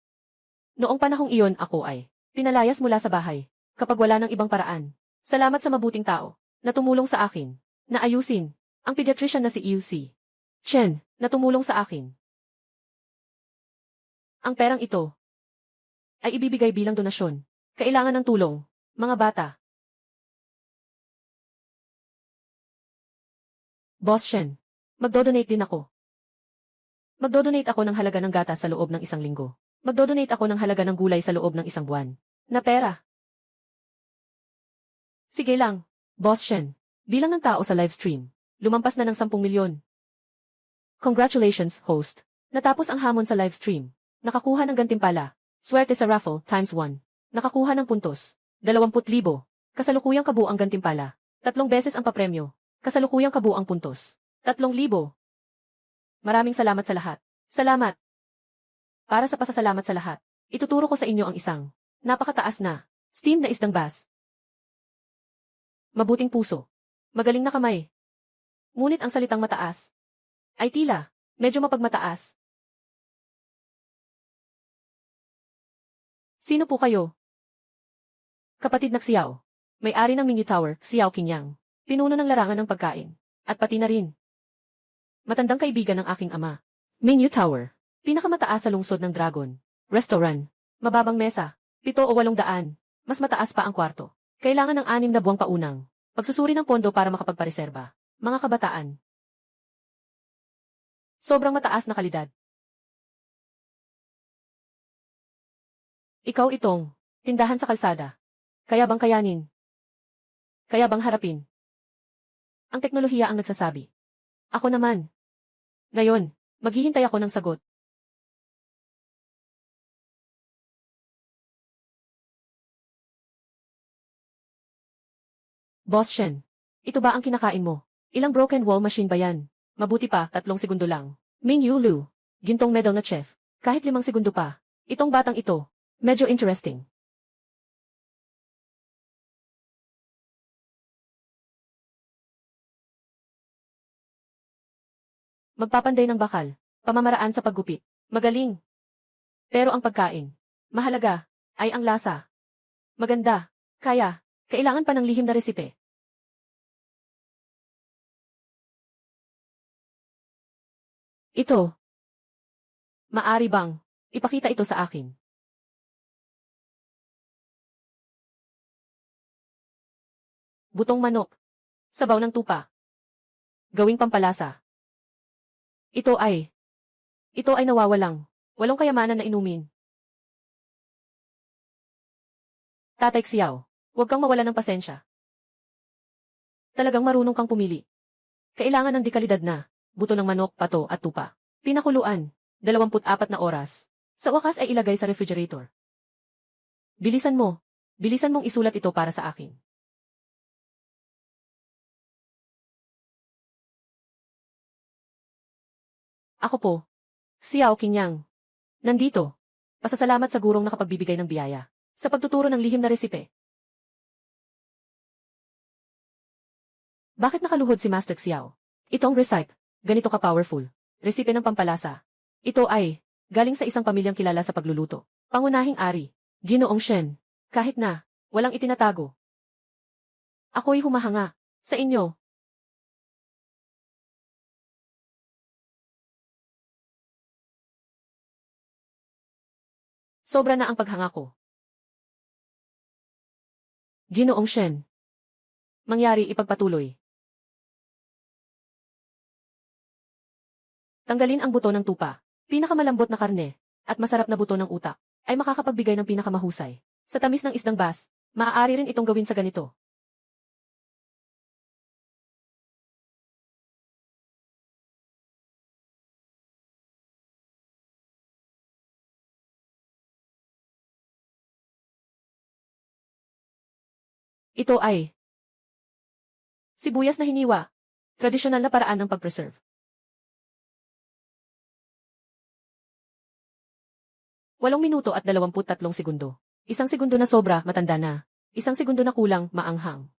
Noong panahong iyon ako ay pinalayas mula sa bahay kapag wala ng ibang paraan. Salamat sa mabuting tao na tumulong sa akin na ayusin ang pediatrician na si EUC Chen na tumulong sa akin. Ang perang ito ay ibibigay bilang donasyon. Kailangan ng tulong, mga bata. Boss Shen, magdodonate din ako. Magdodonate ako ng halaga ng gatas sa loob ng 1 linggo. Magdodonate ako ng halaga ng gulay sa loob ng 1 buwan. Na pera. Sige lang, Boss Shen. Bilang ng tao sa livestream, lumampas na ng 10,000,000. Congratulations, host. Natapos ang hamon sa livestream. Nakakuha ng gantimpala. Swerte sa raffle, times 1. Nakakuha ng puntos. 20,000. Kasalukuyang kabuang gantimpala. 3 beses ang papremyo. Kasalukuyang kabuang puntos. 3,000. Maraming salamat sa lahat. Salamat. Para sa pasasalamat sa lahat, ituturo ko sa inyo ang isang napakataas na steam na isdang bass. Mabuting puso. Magaling na kamay. Ngunit ang salitang mataas ay tila medyo mapagmataas. Sino po kayo? Kapatid na Xiao. May-ari ng Mingyu Tower, Xiao Qingyang. Pinuno ng larangan ng pagkain. At pati na rin. Matandang kaibigan ng aking ama. Mingyu Tower. Pinakamataas sa lungsod ng Dragon. Restaurant. Mababang mesa. 7 o 800. Mas mataas pa ang kwarto. Kailangan ng 6 na buwang paunang. Pagsusuri ng pondo para makapagpareserba. Mga kabataan. Sobrang mataas na kalidad. Ikaw itong tindahan sa kalsada. Kaya bang kayanin? Kaya bang harapin? Ang teknolohiya ang nagsasabi. Ako naman. Ngayon, maghihintay ako ng sagot. Boss Shen, ito ba ang kinakain mo? Ilang broken wall machine ba yan? Mabuti pa, 3 segundo lang. Ming Yu Lu, gintong medal na chef. Kahit 5 segundo pa. Itong batang ito, medyo interesting. Magpapanday ng bakal, pamamaraan sa paggupit. Magaling. Pero ang pagkain, mahalaga, ay ang lasa. Maganda, kaya, kailangan pa ng lihim na resipe. Ito. Maari bang ipakita ito sa akin? Butong manok. Sabaw ng tupa. Gawing pampalasa. Ito ay nawawalang. Walong kayamanan na inumin. Tatay Xiao, huwag kang mawala ng pasensya. Talagang marunong kang pumili. Kailangan ng dekalidad na buto ng manok, pato at tupa. Pinakuluan, 24 na oras. Sa wakas ay ilagay sa refrigerator. Bilisan mong isulat ito para sa akin. Ako po, Xiao Qingyang. Nandito. Pasasalamat sa gurong nakapagbibigay ng biyaya. Sa pagtuturo ng lihim na resipe. Bakit nakaluhod si Master Xiao? Itong recipe, ganito ka-powerful. Resipe ng pampalasa. Ito ay, galing sa isang pamilyang kilala sa pagluluto. Pangunahing ari, Ginoong Shen. Kahit na, walang itinatago. Ako'y humahanga. Sa inyo. Sobra na ang paghanga ko. Ginoong Shen. Mangyari ipagpatuloy. Tanggalin ang buto ng tupa. Pinakamalambot na karne, at masarap na buto ng utak, ay makakapagbigay ng pinakamahusay. Sa tamis ng isdang bass, maaari rin itong gawin sa ganito. Ito ay sibuyas na hiniwa. Tradisyonal na paraan ng pag-preserve. 8 minuto at 23 segundo. 1 segundo na sobra, matanda na. 1 segundo na kulang, maanghang.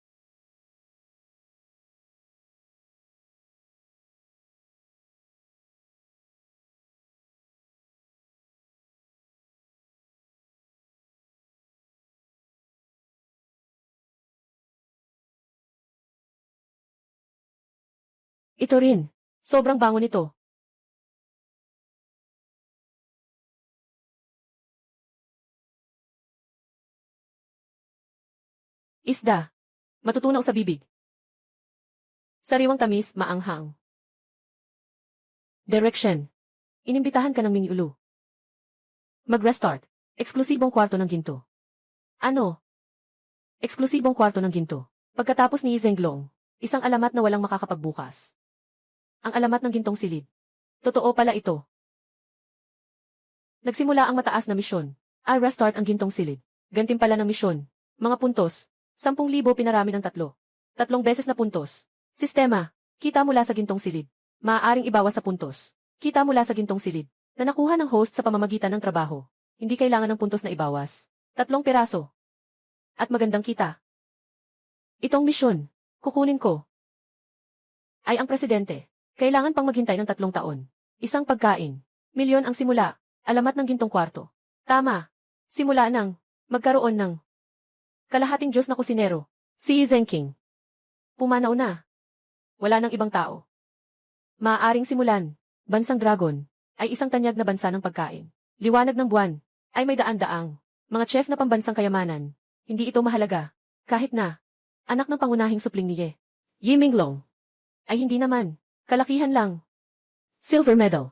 Ito rin. Sobrang bango nito. Isda. Matutunaw sa bibig. Sariwang tamis, maanghang. Direction. Inimbitahan ka ng Ming-Ulu. Mag-restart. Eksklusibong kwarto ng ginto. Ano? Eksklusibong kwarto ng ginto. Pagkatapos ni Zhenglong, isang alamat na walang makakapagbukas. Ang alamat ng gintong silid. Totoo pala ito. Nagsimula ang mataas na misyon. Restart ang gintong silid. Gantimpala ng misyon. Mga puntos. 10,000 pinarami ng 3. 3 beses na puntos. Sistema. Kita mula sa gintong silid. Maaaring ibawas sa puntos. Kita mula sa gintong silid. Na nakuha ng host sa pamamagitan ng trabaho. Hindi kailangan ng puntos na ibawas. 3 piraso. At magandang kita. Itong misyon. Kukunin ko. Ay ang presidente. Kailangan pang maghintay ng 3 taon. Isang pagkain. Milyon ang simula. Alamat ng gintong kwarto. Tama. Simula nang magkaroon ng kalahating Diyos na kusinero, si Zheng King. Pumanaw na. Wala nang ibang tao. Maaaring simulan, bansang dragon, ay isang tanyag na bansa ng pagkain. Liwanag ng buwan, ay may daan-daang mga chef na pambansang kayamanan. Hindi ito mahalaga, kahit na, anak ng pangunahing supling ni Yi Minglong. Ay hindi naman, kalakihan lang. Silver medal.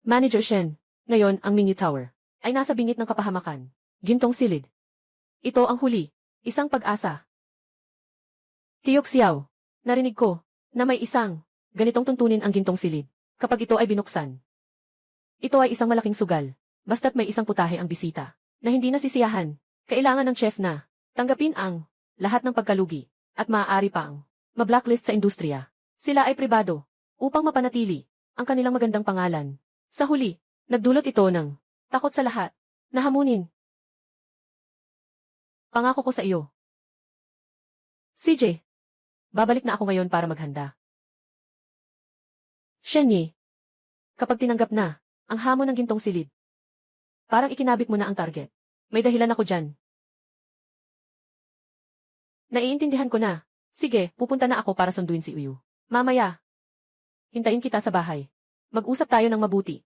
Manager Shen, ngayon ang Mingyu Tower, ay nasa bingit ng kapahamakan. Gintong silid. Ito ang huli, isang pag-asa. Tiyok Xiao, narinig ko, na may isang, ganitong tuntunin ang gintong silid, kapag ito ay binuksan. Ito ay isang malaking sugal, basta't may isang putahe ang bisita, na hindi nasisiyahan. Kailangan ng chef na tanggapin ang lahat ng pagkalugi, at maaari pang ma-blacklist sa industriya. Sila ay pribado, upang mapanatili ang kanilang magandang pangalan. Sa huli, nagdulot ito ng takot sa lahat, na hamunin. Pangako ko sa iyo. CJ, babalik na ako ngayon para maghanda. Shen Yi, kapag tinanggap na ang hamon ng gintong silid, parang ikinabit mo na ang target. May dahilan ako dyan. Naiintindihan ko na. Sige, pupunta na ako para sunduin si Uyu. Mamaya. Hintayin kita sa bahay. Mag-usap tayo ng mabuti.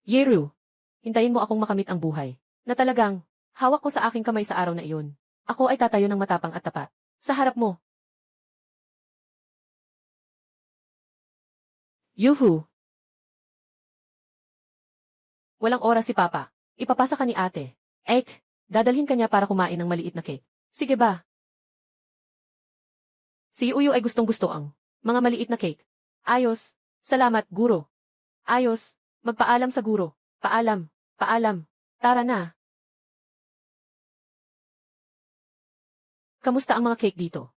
Yeru, hintayin mo akong makamit ang buhay, na talagang, hawak ko sa aking kamay sa araw na iyon. Ako ay tatayo ng matapang at tapat. Sa harap mo. Yuhu. Walang oras si Papa. Ipapasa ka ni ate. Dadalhin ka niya para kumain ng maliit na cake. Sige ba? Si Uyu ay gustong-gusto ang mga maliit na cake. Ayos. Salamat, guro. Ayos. Magpaalam sa guro. Paalam. Paalam. Tara na. Kamusta ang mga cake dito?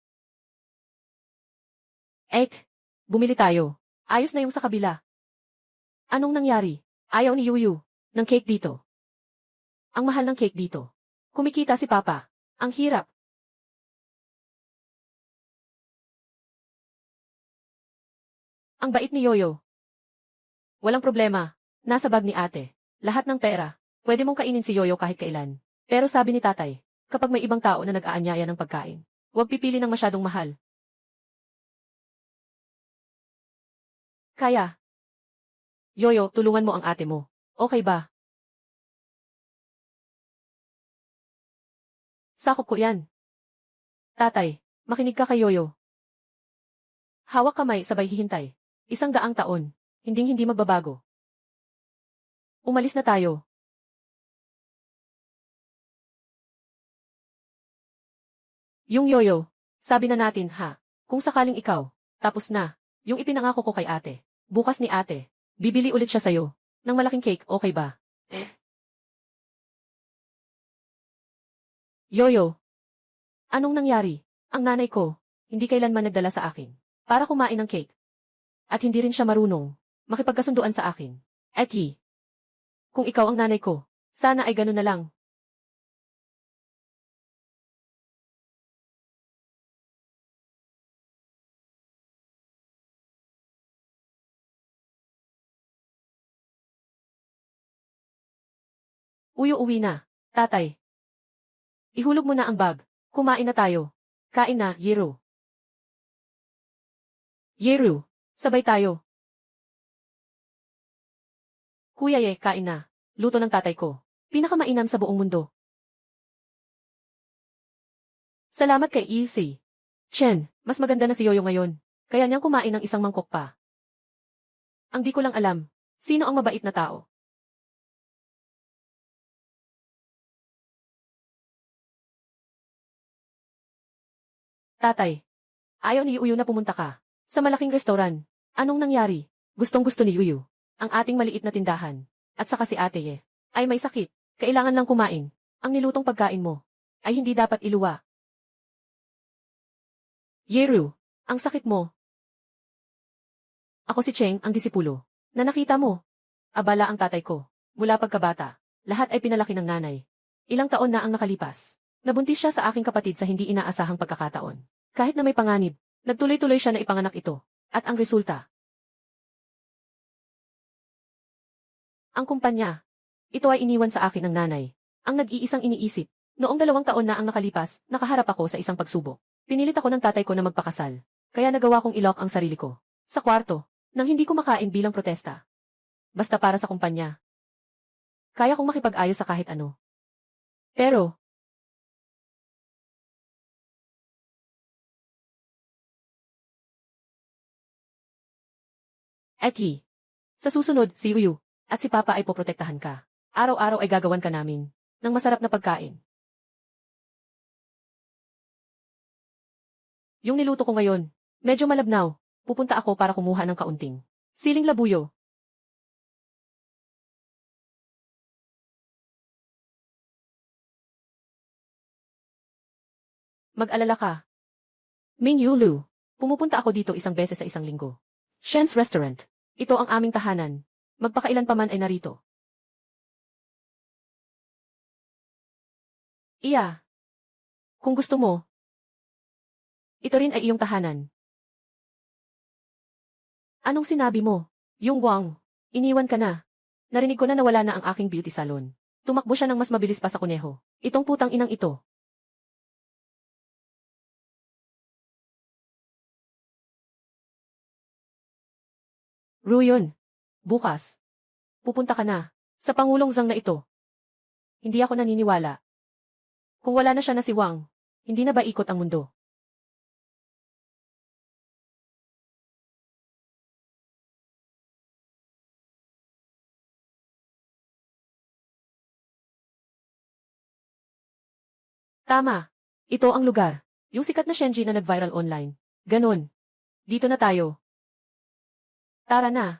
Bumili tayo. Ayos na yung sa kabila. Anong nangyari? Ayaw ni Yuyu ng cake dito. Ang mahal ng cake dito. Kumikita si Papa. Ang hirap. Ang bait ni Yoyo. Walang problema. Nasa bag ni ate. Lahat ng pera. Pwede mong kainin si Yoyo kahit kailan. Pero sabi ni tatay, kapag may ibang tao na nag-aanyaya ng pagkain, huwag pipili ng masyadong mahal. Kaya. Yoyo, tulungan mo ang ate mo. Okay ba? Sakop ko yan. Tatay, makinig ka kay Yoyo. Hawak kamay sabay hihintay. 100 taon. Hinding-hindi magbabago. Umalis na tayo. Yung Yoyo, sabi na natin ha, kung sakaling ikaw, tapos na, yung ipinangako ko kay ate, bukas ni ate, bibili ulit siya sa'yo, ng malaking cake, okay ba? Yoyo. Anong nangyari? Ang nanay ko, hindi kailanman nagdala sa akin, para kumain ng cake. At hindi rin siya marunong, makipagkasunduan sa akin. Yi, kung ikaw ang nanay ko, sana ay ganun na lang. Uyo uwi na, tatay. Ihulog mo na ang bag. Kumain na tayo. Kain na, Yeru. Yeru, sabay tayo. Kuya Ye, kain na. Luto ng tatay ko. Pinakamainam sa buong mundo. Salamat kay Ilse. Chen, mas maganda na si Yoyo ngayon. Kaya niyang kumain ng isang mangkok pa. Ang di ko lang alam, sino ang mabait na tao. Tatay, ayaw ni Yuyu na pumunta ka sa malaking restoran. Anong nangyari? Gustong-gusto ni Yuyu ang ating maliit na tindahan. At saka si ate Ye ay may sakit. Kailangan lang kumain. Ang nilutong pagkain mo ay hindi dapat iluwa. Yeru, ang sakit mo. Ako si Cheng, ang disipulo. Na nakita mo. Abala ang tatay ko. Mula pagkabata, lahat ay pinalaki ng nanay. Ilang taon na ang nakalipas. Nabuntis siya sa aking kapatid sa hindi inaasahang pagkakataon. Kahit na may panganib, nagtuloy-tuloy siya na ipanganak ito. At ang resulta, Ang kumpanya. Ito ay iniwan sa akin ng nanay. Ang nag-iisang iniisip. Noong 2 taon na ang nakalipas, nakaharap ako sa isang pagsubok. Pinilit ako ng tatay ko na magpakasal. Kaya nagawa kong ilok ang sarili ko. Sa kwarto. Nang hindi ko makain bilang protesta. Basta para sa kumpanya. Kaya kong makipag-ayos sa kahit ano. Pero, Eki, sa susunod, si Yuyu, at si Papa ay poprotektahan ka. Araw-araw ay gagawan ka namin ng masarap na pagkain. Yung niluto ko ngayon, medyo malabnaw. Pupunta ako para kumuha ng kaunting siling labuyo. Mag-alala ka. Ming Yulu, pumupunta ako dito isang beses sa isang linggo. Shen's Restaurant. Ito ang aming tahanan. Magpakailan pa man ay narito. Iya. Kung gusto mo, ito rin ay iyong tahanan. Anong sinabi mo? Yung Wang, iniwan ka na. Narinig ko na nawala na ang aking beauty salon. Tumakbo siya ng mas mabilis pa sa kuneho. Itong putang inang ito. Ruyon. Bukas. Pupunta ka na. Sa Pangulong Zhang na ito. Hindi ako naniniwala. Kung wala na siya na si Wang, hindi na ba ikot ang mundo? Tama. Ito ang lugar. Yung sikat na Shenji na nag-viral online. Ganon. Dito na tayo. Tara na.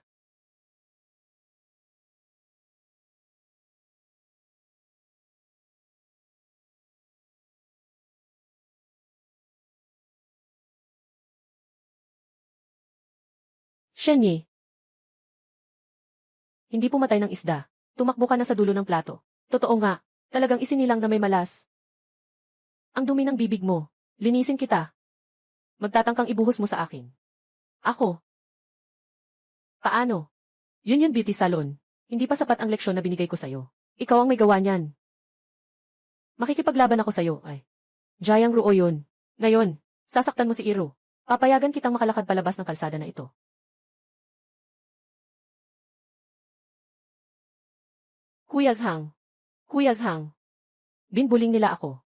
Shenyi. Hindi pumatay ng isda. Tumakbo ka na sa dulo ng plato. Totoo nga. Talagang isinilang na may malas. Ang dumi ng bibig mo. Linisin kita. Magtatangkang ibuhos mo sa akin. Ako. Paano? Yun beauty salon. Hindi pa sapat ang leksyon na binigay ko sa'yo. Ikaw ang may gawa niyan. Makikipaglaban ako sa'yo, ay. Jayang Ruo yun. Ngayon, sasaktan mo si Iro. Papayagan kitang makalakad palabas ng kalsada na ito. Kuya Zhang. Kuya Zhang. Binbuling nila ako.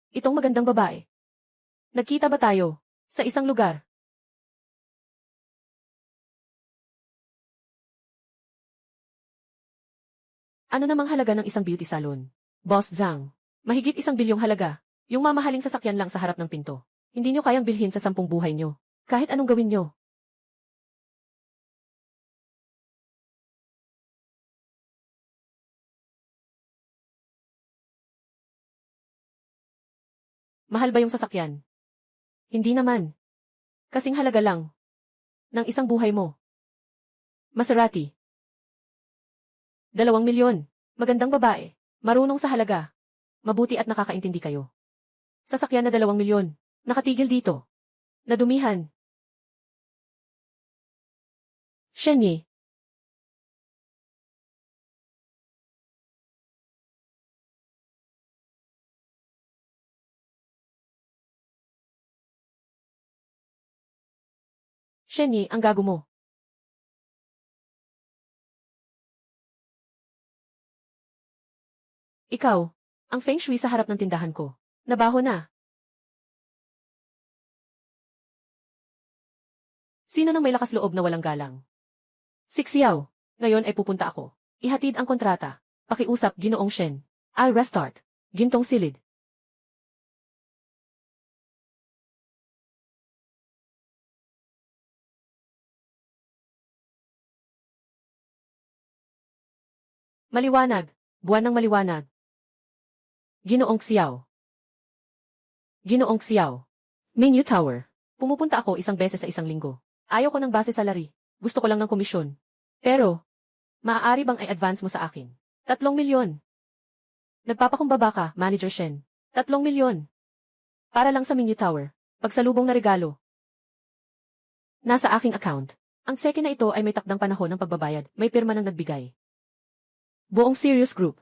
Itong magandang babae. Nagkita ba tayo? Sa isang lugar? Ano namang halaga ng isang beauty salon? Boss Zhang. Mahigit 1 bilyong halaga. Yung mamahaling sasakyan lang sa harap ng pinto. Hindi nyo kayang bilhin sa 10 buhay nyo. Kahit anong gawin nyo. Mahal ba yung sasakyan? Hindi naman. Kasing halaga lang. Ng isang buhay mo. Maserati. 2 milyon. Magandang babae. Marunong sa halaga. Mabuti at nakakaintindi kayo. Sasakyan na 2 milyon. Nakatigil dito. Nadumihan. Shenyi. Shenyi, ang gago mo. Ikaw, ang feng shui sa harap ng tindahan ko. Nabaho na. Sino nang may lakas loob na walang galang? Sixiao. Ngayon ay pupunta ako. Ihatid ang kontrata. Pakiusap, Ginoong Shen. I'll restart. Gintong silid. Maliwanag. Buwan ng maliwanag. Ginoong Xiao. Ginoong Xiao. Mingyu Tower. Pumupunta ako 1 beses sa isang linggo. Ayaw ko ng base salary. Gusto ko lang ng komisyon. Pero, maaari bang i-advance mo sa akin? 3 milyon. Nagpapakumbaba ka, Manager Shen. 3 milyon. Para lang sa Mingyu Tower. Pagsalubong na regalo. Nasa aking account. Ang seke na ito ay may takdang panahon ng pagbabayad. May pirma ng nagbigay. Buong serious group.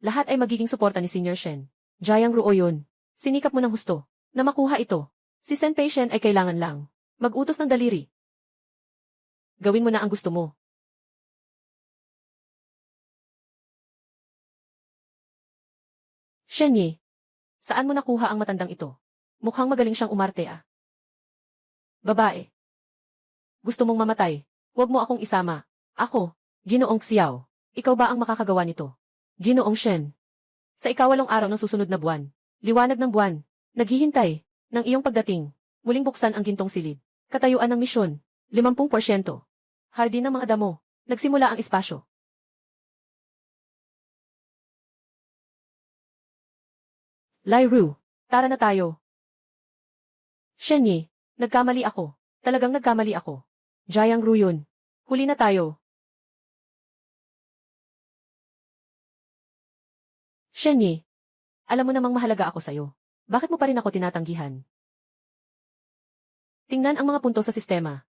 Lahat ay magiging suporta ni Senior Shen. Jiang Ruo yun. Sinikap mo ng husto na makuha ito. Si Senpei Shen ay kailangan lang mag-utos ng daliri. Gawin mo na ang gusto mo. Shen Yi, saan mo nakuha ang matandang ito? Mukhang magaling siyang umarte ah. Babae. Gusto mong mamatay? Huwag mo akong isama. Ako, Ginoong Xiao. Ikaw ba ang makakagawa nito? Ginoong Shen. Sa ikawalong araw ng susunod na buwan, liwanag ng buwan, naghihintay ng iyong pagdating, muling buksan ang gintong silid. Katayuan ng misyon, 50%. Hardin ng mga damo, nagsimula ang espasyo. Lai Ru, tara na tayo. Shen Yi, nagkamali ako. Talagang nagkamali ako. Jiang Ru yun. Huli na tayo. Shen Yi, alam mo namang mahalaga ako sa'yo. Bakit mo pa rin ako tinatanggihan? Tingnan ang mga punto sa sistema.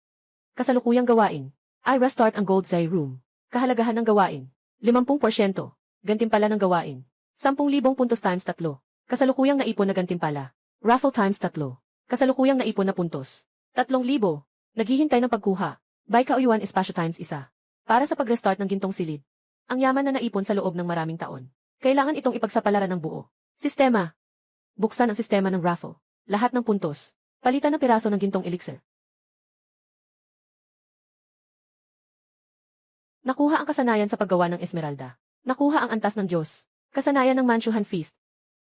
Kasalukuyang gawain. I restart ang Gold Zai Room. Kahalagahan ng gawain. 50%. Gantimpala ng gawain. 10,000 puntos times 3. Kasalukuyang naipon na gantimpala. Raffle times 3. Kasalukuyang naipon na puntos. 3,000. Naghihintay ng pagkuha. Buy kauyuan espasyo times 1. Para sa pag-restart ng gintong silid. Ang yaman na naipon sa loob ng maraming taon. Kailangan itong ipagsapalaran ng buo. Sistema. Buksan ang sistema ng raffle. Lahat ng puntos. Palitan ng piraso ng gintong elixir. Nakuha ang kasanayan sa paggawa ng Esmeralda. Nakuha ang antas ng Diyos. Kasanayan ng Manchuhan Feast.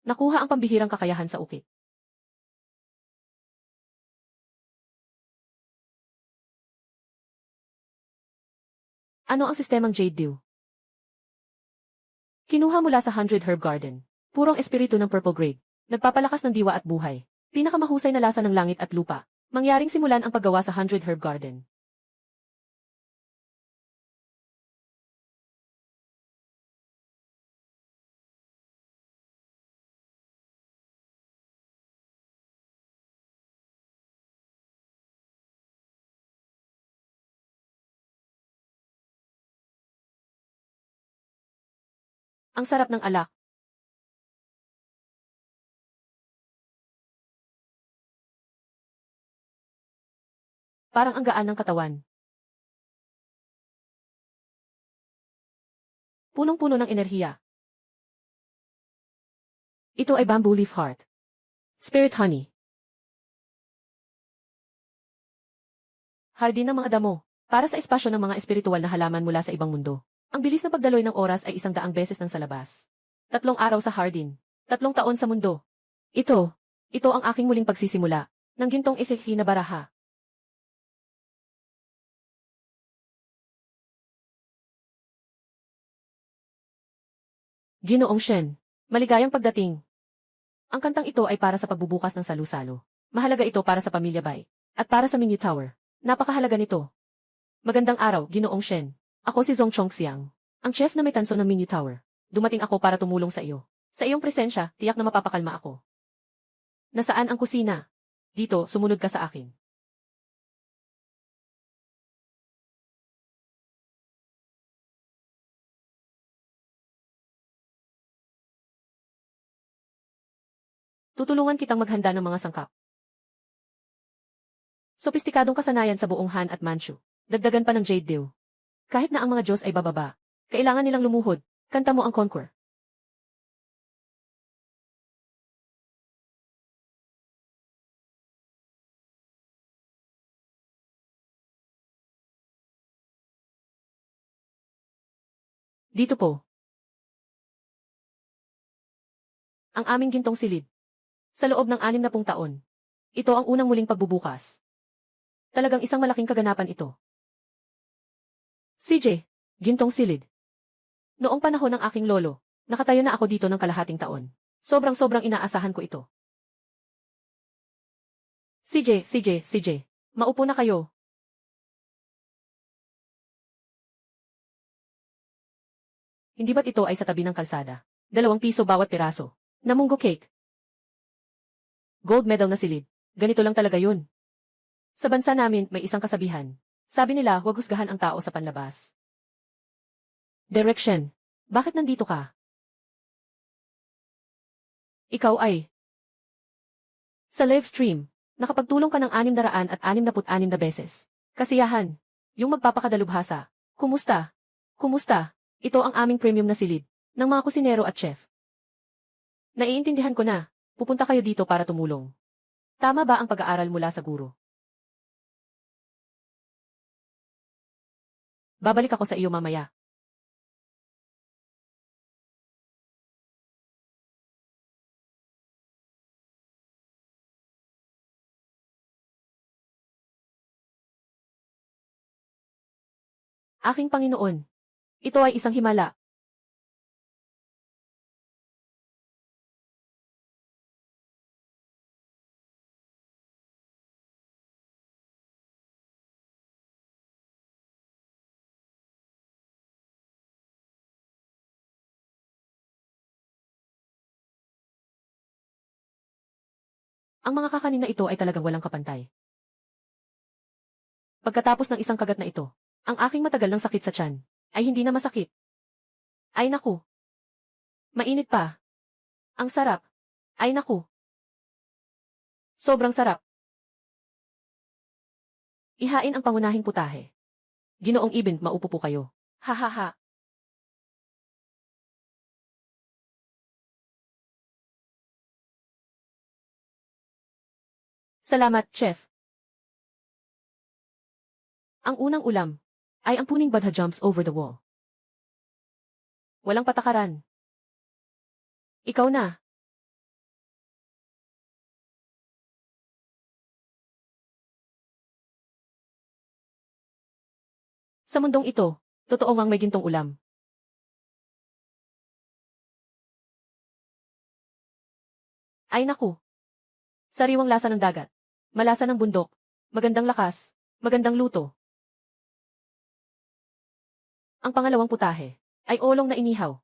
Nakuha ang pambihirang kakayahan sa ukit. Ano ang sistemang Jade Dew? Kinuha mula sa 100 Herb Garden. Purong espiritu ng purple grape. Nagpapalakas ng diwa at buhay. Pinakamahusay na lasa ng langit at lupa. Mangyaring simulan ang paggawa sa 100 Herb Garden. Ang sarap ng alak. Parang ang gaan ng katawan. Punong-puno ng enerhiya. Ito ay bamboo leaf heart. Spirit honey. Hardin ng mga damo. Para sa espasyo ng mga espiritual na halaman mula sa ibang mundo. Ang bilis na pagdaloy ng oras ay 100 beses ng sa labas. 3 araw sa hardin. 3 taon sa mundo. Ito ang aking muling pagsisimula. Ng gintong isikhi na baraha. Ginoong Shen, maligayang pagdating. Ang kantang ito ay para sa pagbubukas ng salu-salo. Mahalaga ito para sa Pamilya Bai. At para sa Mingyu Tower. Napakahalaga nito. Magandang araw, Ginoong Shen. Ako si Zong Chongxiang, ang chef na may tanso ng Mingyu Tower. Dumating ako para tumulong sa iyo. Sa iyong presensya, tiyak na mapapakalma ako. Nasaan ang kusina? Dito, sumunod ka sa akin. Tutulungan kitang maghanda ng mga sangkap. Sopistikadong kasanayan sa buong Han at Manchu. Dagdagan pa ng Jade Dew. Kahit na ang mga Diyos ay bababa, kailangan nilang lumuhod. Kanta mo ang Conquer. Dito po. Ang aming gintong silid. Sa loob ng 60 taon. Ito ang unang muling pagbubukas. Talagang isang malaking kaganapan ito. CJ, gintong silid. Noong panahon ng aking lolo, nakatayo na ako dito ng kalahating taon. Sobrang inaasahan ko ito. CJ, maupo na kayo. Hindi ba't ito ay sa tabi ng kalsada? 2 piso bawat piraso. Namunggo cake. Gold medal na silid. Ganito lang talaga yun. Sa bansa namin, may isang kasabihan. Sabi nila, huwag husgahan ang tao sa panlabas. Direction. Bakit nandito ka? Ikaw ay... Sa live stream, nakapagtulong ka ng 666 na beses. Kasiyahan. Yung magpapakadalubhasa. Kumusta? Kumusta? Ito ang aming premium na silid ng mga kusinero at chef. Naiintindihan ko na. Pupunta kayo dito para tumulong. Tama ba ang pag-aaral mula sa guro? Babalik ako sa iyo mamaya. Aking Panginoon. Ito ay isang himala. Ang mga kakanin na ito ay talagang walang kapantay. Pagkatapos ng isang kagat na ito, ang aking matagal ng sakit sa tiyan ay hindi na masakit. Ay naku. Mainit pa. Ang sarap. Ay naku. Sobrang sarap. Ihain ang pangunahing putahe. Ginoong Ibin, maupo po kayo. Ha ha ha. Salamat, Chef. Ang unang ulam ay ang puning badha jumps over the wall. Walang patakaran. Ikaw na. Sa mundong ito, totoo ngang may gintong ulam. Ay naku. Sariwang lasa ng dagat. Malasa ng bundok. Magandang lakas. Magandang luto. Ang pangalawang putahe ay olong na inihaw.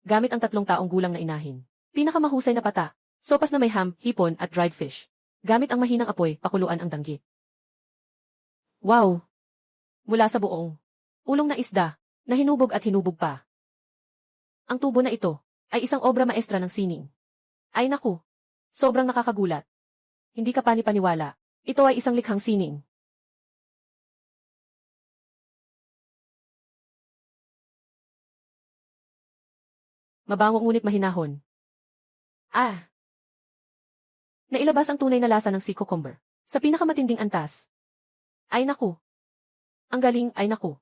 Gamit ang 3 taong gulang na inahin. Pinakamahusay na pata. Sopas na may ham, hipon at dried fish. Gamit ang mahinang apoy, pakuluan ang danggit. Wow! Mula sa buong ulong na isda, na hinubog at hinubog pa. Ang tubo na ito ay isang obra maestra ng sining. Ay naku! Sobrang nakakagulat. Hindi ka panipaniwala. Ito ay isang likhang sining. Mabango ngunit mahinahon. Ah! Nailabas ang tunay na lasa ng sea cucumber sa pinakamatinding antas. Ay naku! Ang galing, ay naku!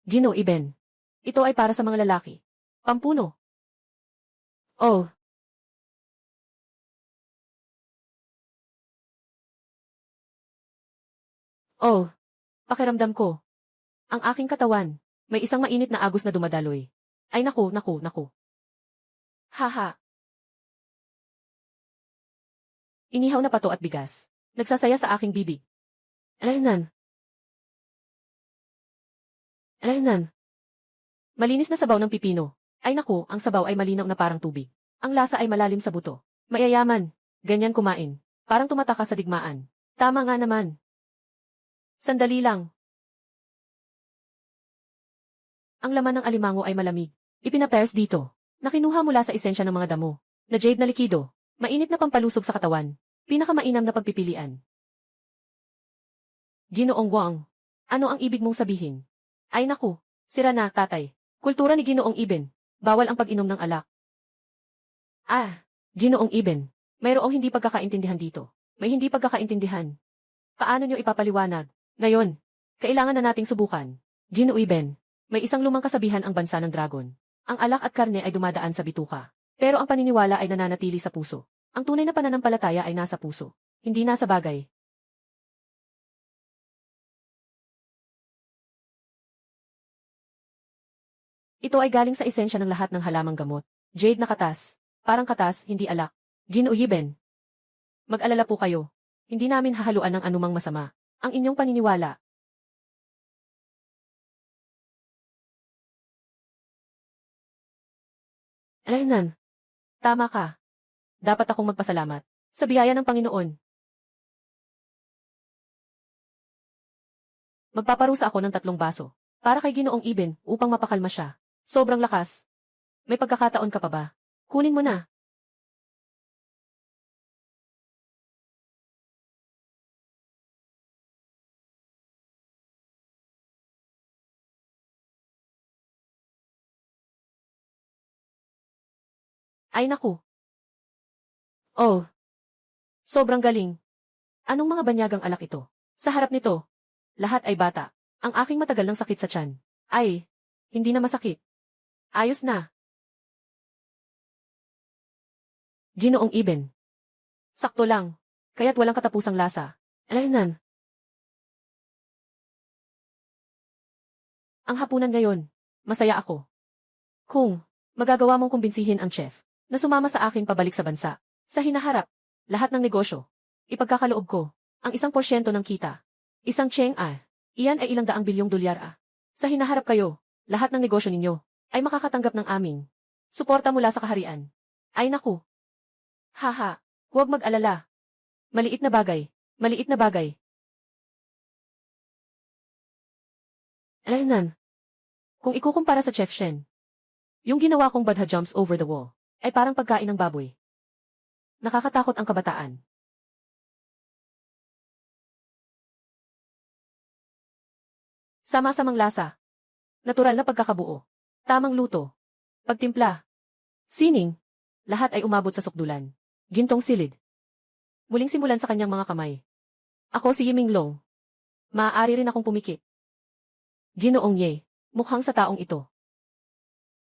Ginoo Ibin. Ito ay para sa mga lalaki. Pampuno. Oh! Oh! Pakiramdam ko. Ang aking katawan, may isang mainit na agos na dumadaloy. Ay naku, naku, naku. Haha. Inihaw na pato at bigas. Nagsasaya sa aking bibig. Alaynan. Alaynan. Malinis na sabaw ng pipino. Ay naku, ang sabaw ay malinaw na parang tubig. Ang lasa ay malalim sa buto. Mayayaman. Ganyan kumain. Parang tumataka sa digmaan. Tama nga naman. Sandali lang. Ang laman ng alimango ay malamig. Ipinapairs dito. Nakinuha mula sa esensya ng mga damo. Na jade na likido. Mainit na pampalusog sa katawan. Pinakamainam na pagpipilian. Ginoong Wang. Ano ang ibig mong sabihin? Ay naku. Sira na, tatay. Kultura ni Ginoong Ibin. Bawal ang pag-inom ng alak. Ah, Ginoong Ibin. Mayroong hindi pagkakaintindihan dito. May hindi pagkakaintindihan. Paano niyo ipapaliwanag? Ngayon, kailangan na nating subukan. Ginoo Ibin. May isang lumang kasabihan ang bansa ng dragon. Ang alak at karne ay dumadaan sa bituka. Pero ang paniniwala ay nananatili sa puso. Ang tunay na pananampalataya ay nasa puso. Hindi nasa bagay. Ito ay galing sa esensya ng lahat ng halamang gamot. Jade na katas. Parang katas, hindi alak. Ginoo Ibin. Mag-alala po kayo. Hindi namin hahaluan ng anumang masama. Ang inyong paniniwala. Alaynan. Tama ka. Dapat akong magpasalamat sa biyaya ng Panginoon. Magpaparusa ako ng 3 baso. Para kay Ginoong Ibin, upang mapakalma siya. Sobrang lakas. May pagkakataon ka pa ba? Kunin mo na. Ay naku. Oh, sobrang galing. Anong mga banyagang alak ito? Sa harap nito, lahat ay bata. Ang aking matagal ng sakit sa tiyan. Ay, hindi na masakit. Ayos na. Ginoong Ibin. Sakto lang. Kaya't walang katapusang lasa. Alaynan. Ang hapunan ngayon. Masaya ako. Kung magagawa mong kumbinsihin ang chef na sumama sa akin pabalik sa bansa. Sa hinaharap, lahat ng negosyo. Ipagkakaloob ko, ang 1% ng kita. Isang Cheng iyan ay ilang daang bilyong dolyar Sa hinaharap kayo, lahat ng negosyo ninyo ay makakatanggap ng aming suporta mula sa kaharian. Ay naku. Haha, huwag mag-alala. Maliit na bagay, maliit na bagay. Alaynan. Kung ikukumpara sa Chef Shen, yung ginawa kong badha jumps over the wall ay parang pagkain ng baboy. Nakakatakot ang kabataan. Sama-samang lasa. Natural na pagkakabuo. Tamang luto. Pagtimpla. Sining. Lahat ay umabot sa sukdulan. Gintong silid. Muling simulan sa kanyang mga kamay. Ako si Yiming Long. Maaari rin akong pumikit. Ginoong Ye. Mukhang sa taong ito.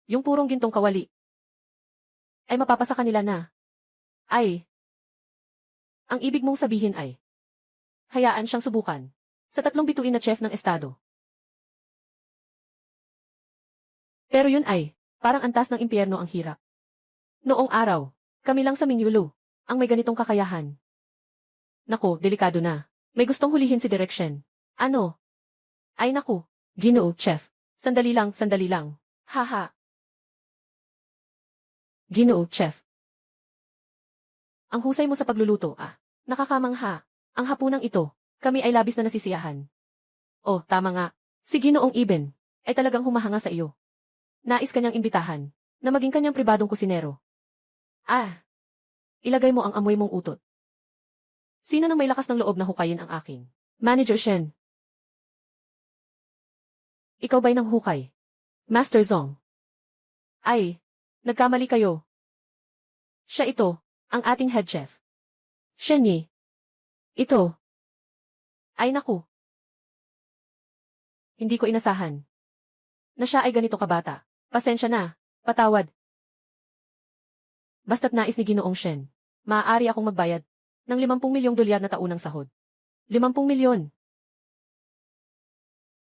Yung purong gintong kawali. Ay mapapasa kanila na. Ay. Ang ibig mong sabihin ay. Hayaan siyang subukan. Sa 3 bituin na chef ng estado. Pero yun ay, parang antas ng impyerno ang hirap. Noong araw, kami lang sa Mingyulu, ang may ganitong kakayahan. Naku, delikado na. May gustong hulihin si Direction. Ano? Ay naku, Ginoo, chef. Sandali lang. Haha. Ginoo, chef. Ang husay mo sa pagluluto, Nakakamangha. Ang hapunang ito, kami ay labis na nasisiyahan. Oh, tama nga. Si Ginoong Ibin ay talagang humahanga sa iyo. Nais kanyang imbitahan na maging kanyang pribadong kusinero. Ilagay mo ang amoy mong utot. Sino nang may lakas ng loob na hukayin ang akin? Manager Shen. Ikaw ba'y nang hukay? Master Zong. Ay, nagkamali kayo. Siya ito, ang ating head chef. Shen Yi. Ito. Ay naku. Hindi ko inasahan na siya ay ganito kabata. Pasensya na, patawad. Basta't nais ni Ginoong Shen, maaari akong magbayad ng 50 milyong dolyar na taunang sahod. 50 milyon.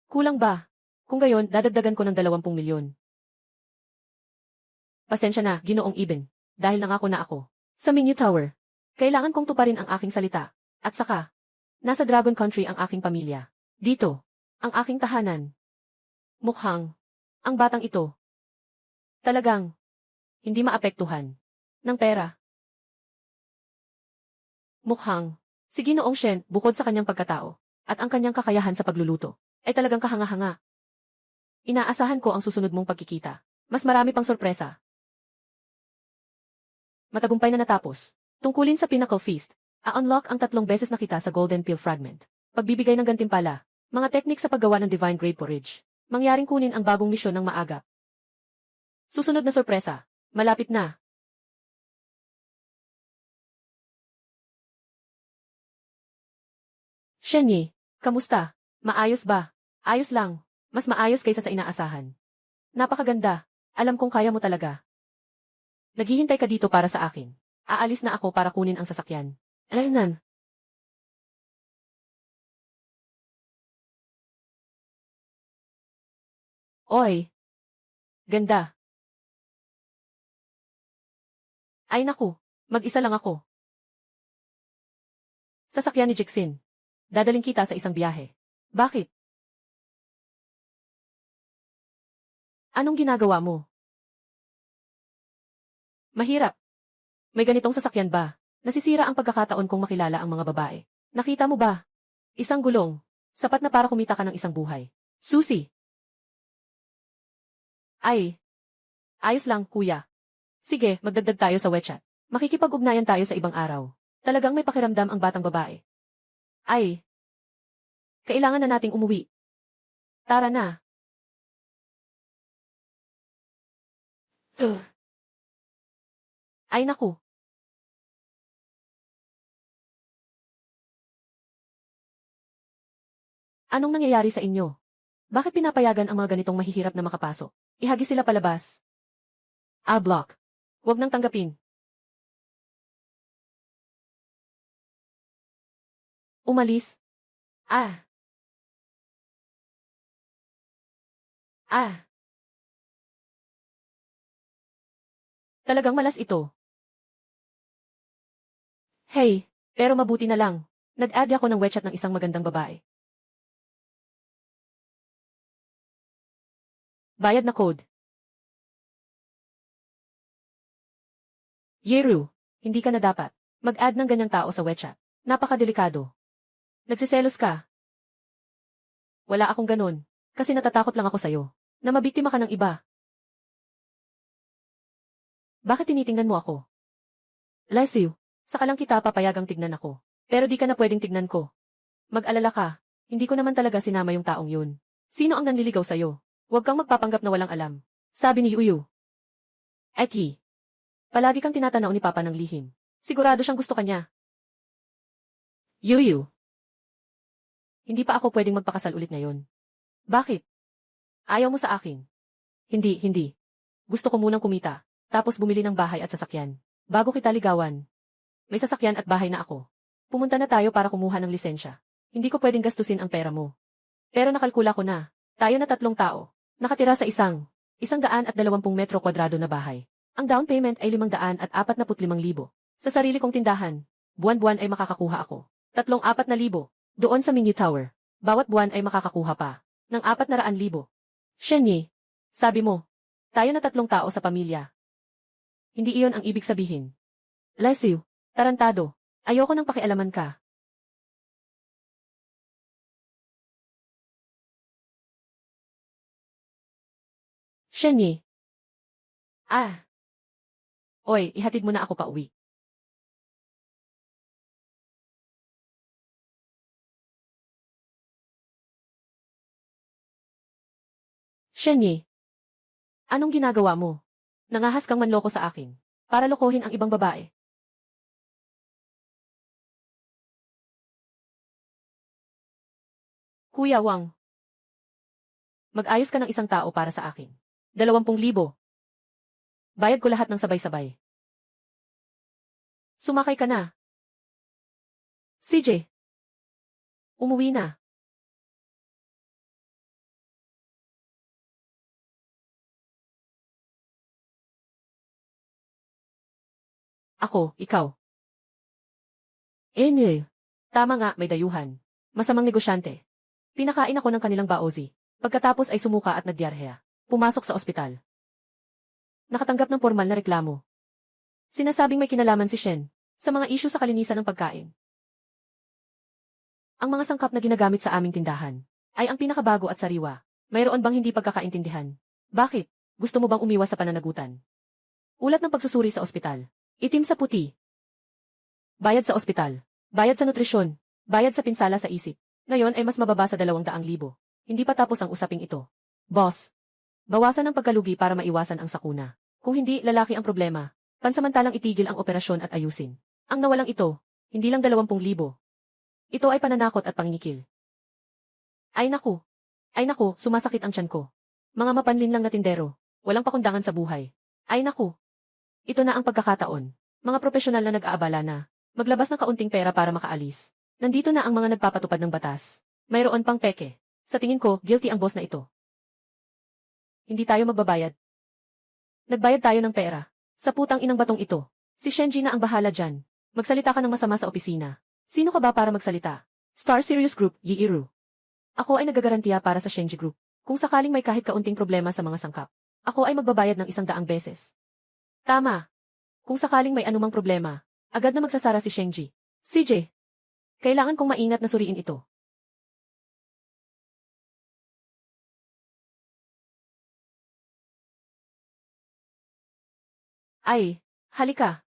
Kulang ba? Kung gayon, dadagdagan ko ng 20 milyon. Pasensya na, Ginoong Ibin, dahil nangako na ako. Sa Mingyu Tower, kailangan kong tuparin ang aking salita. At saka, nasa Dragon Country ang aking pamilya. Dito, ang aking tahanan. Mukhang, ang batang ito, talagang, hindi maapektuhan ng pera. Mukhang, si Ginoong Shen, bukod sa kanyang pagkatao, at ang kanyang kakayahan sa pagluluto, ay talagang kahanga-hanga. Inaasahan ko ang susunod mong pagkikita. Mas marami pang sorpresa. Matagumpay na natapos. Tungkulin sa Pinnacle Feast, a-unlock ang 3 beses na kita sa Golden Peel Fragment. Pagbibigay ng gantimpala, mga teknik sa paggawa ng Divine Grade Porridge. Mangyaring kunin ang bagong misyon ng maaga. Susunod na sorpresa, malapit na. Shen Yi, kamusta? Maayos ba? Ayos lang. Mas maayos kaysa sa inaasahan. Napakaganda. Alam kong kaya mo talaga. Naghihintay ka dito para sa akin. Aalis na ako para kunin ang sasakyan. Alaynan. Oy. Ganda. Ay naku, mag-isa lang ako. Sasakyan ni Jixin. Dadaling kita sa isang biyahe. Bakit? Anong ginagawa mo? Mahirap. May ganitong sasakyan ba? Nasisira ang pagkakataon kong makilala ang mga babae. Nakita mo ba? Isang gulong. Sapat na para kumita ka ng isang buhay. Susi. Ay, ayos lang, kuya. Sige, magdagdag tayo sa WeChat. Makikipag-ugnayan tayo sa ibang araw. Talagang may pakiramdam ang batang babae. Ay, kailangan na nating umuwi. Tara na. Ugh. Ay naku. Anong nangyayari sa inyo? Bakit pinapayagan ang mga ganitong mahihirap na makapasok? Ihagi sila palabas. Block. Huwag nang tanggapin. Umalis. Ah, ah. Talagang malas ito. Hey, pero mabuti na lang. Nag-add ako ng WeChat ng isang magandang babae. Bayad na code. Yeru, hindi ka na dapat mag-add ng ganyang tao sa WeChat. Napakadelikado. Nagsiselos ka. Wala akong ganun. Kasi natatakot lang ako sa'yo. Na mabiktima ka ng iba. Bakit tinitingnan mo ako? Leslie, saka lang kita papayagang tignan ako. Pero di ka na pwedeng tignan ko. Mag-alala ka. Hindi ko naman talaga sinama yung taong yun. Sino ang nanliligaw sa'yo? Huwag kang magpapanggap na walang alam. Sabi ni Yuyu. Eki. Palagi kang tinatanaw ni Papa ng lihim. Sigurado siyang gusto ka niya. Yuyu. Hindi pa ako pwedeng magpakasal ulit ngayon. Bakit? Ayaw mo sa akin? Hindi. Gusto ko munang kumita, tapos bumili ng bahay at sasakyan. Bago kita ligawan. May sasakyan at bahay na ako. Pumunta na tayo para kumuha ng lisensya. Hindi ko pwedeng gastusin ang pera mo. Pero nakalkula ko na. Tayo na 3 tao. Nakatira sa 120 metro kwadrado na bahay. Ang down payment ay 545,000. Sa sarili kong tindahan, buwan-buwan ay makakakuha ako. 3,400. Doon sa Mingyu Tower, bawat buwan ay makakakuha pa ng 400,000. Shenye, sabi mo, tayo na 3 tao sa pamilya. Hindi iyon ang ibig sabihin. Leslie, tarantado, ayoko nang pakialaman ka. Shenye. Oy, ihatid mo na ako pa uwi. Shenye. Anong ginagawa mo? Nangahas kang manloko sa akin. Para lokohin ang ibang babae. Kuya Wang. Mag-ayos ka ng 1 tao para sa akin. 20,000. Bayad ko lahat ng sabay-sabay. Sumakay ka na. CJ. Umuwi na. Ako, ikaw. Tama nga, may dayuhan. Masamang negosyante. Pinakain ako ng kanilang baozi. Pagkatapos ay sumuka at nagdiarhea. Pumasok sa ospital. Nakatanggap ng formal na reklamo. Sinasabing may kinalaman si Shen sa mga isyu sa kalinisan ng pagkain. Ang mga sangkap na ginagamit sa aming tindahan ay ang pinakabago at sariwa. Mayroon bang hindi pagkakaintindihan? Bakit? Gusto mo bang umiwas sa pananagutan? Ulat ng pagsusuri sa ospital. Itim sa puti. Bayad sa ospital. Bayad sa nutrisyon. Bayad sa pinsala sa isip. Ngayon ay mas mababa sa 200,000. Hindi pa tapos ang usaping ito. Boss. Bawasan ang pagkalugi para maiwasan ang sakuna. Kung hindi, lalaki ang problema. Pansamantalang itigil ang operasyon at ayusin. Ang nawalang ito, hindi lang 20,000. Ito ay pananakot at pangingikil. Ay naku. Ay naku, sumasakit ang tiyan ko. Mga mapanlin lang na tindero. Walang pakundangan sa buhay. Ay naku. Ito na ang pagkakataon. Mga profesional na nag-aabala na. Maglabas ng kaunting pera para makaalis. Nandito na ang mga nagpapatupad ng batas. Mayroon pang peke. Sa tingin ko, guilty ang boss na ito. Hindi tayo magbabayad. Nagbayad tayo ng pera. Sa putang inang batong ito. Si Shenji na ang bahala dyan. Magsalita ka ng masama sa opisina. Sino ka ba para magsalita? Star Sirius Group, Yiiru. Ako ay nagagarantiya para sa Shenji Group. Kung sakaling may kahit kaunting problema sa mga sangkap, ako ay magbabayad ng 100 beses. Tama. Kung sakaling may anumang problema, agad na magsasara si Shenji. CJ. Kailangan kong maingat na suriin ito. Ay, halika.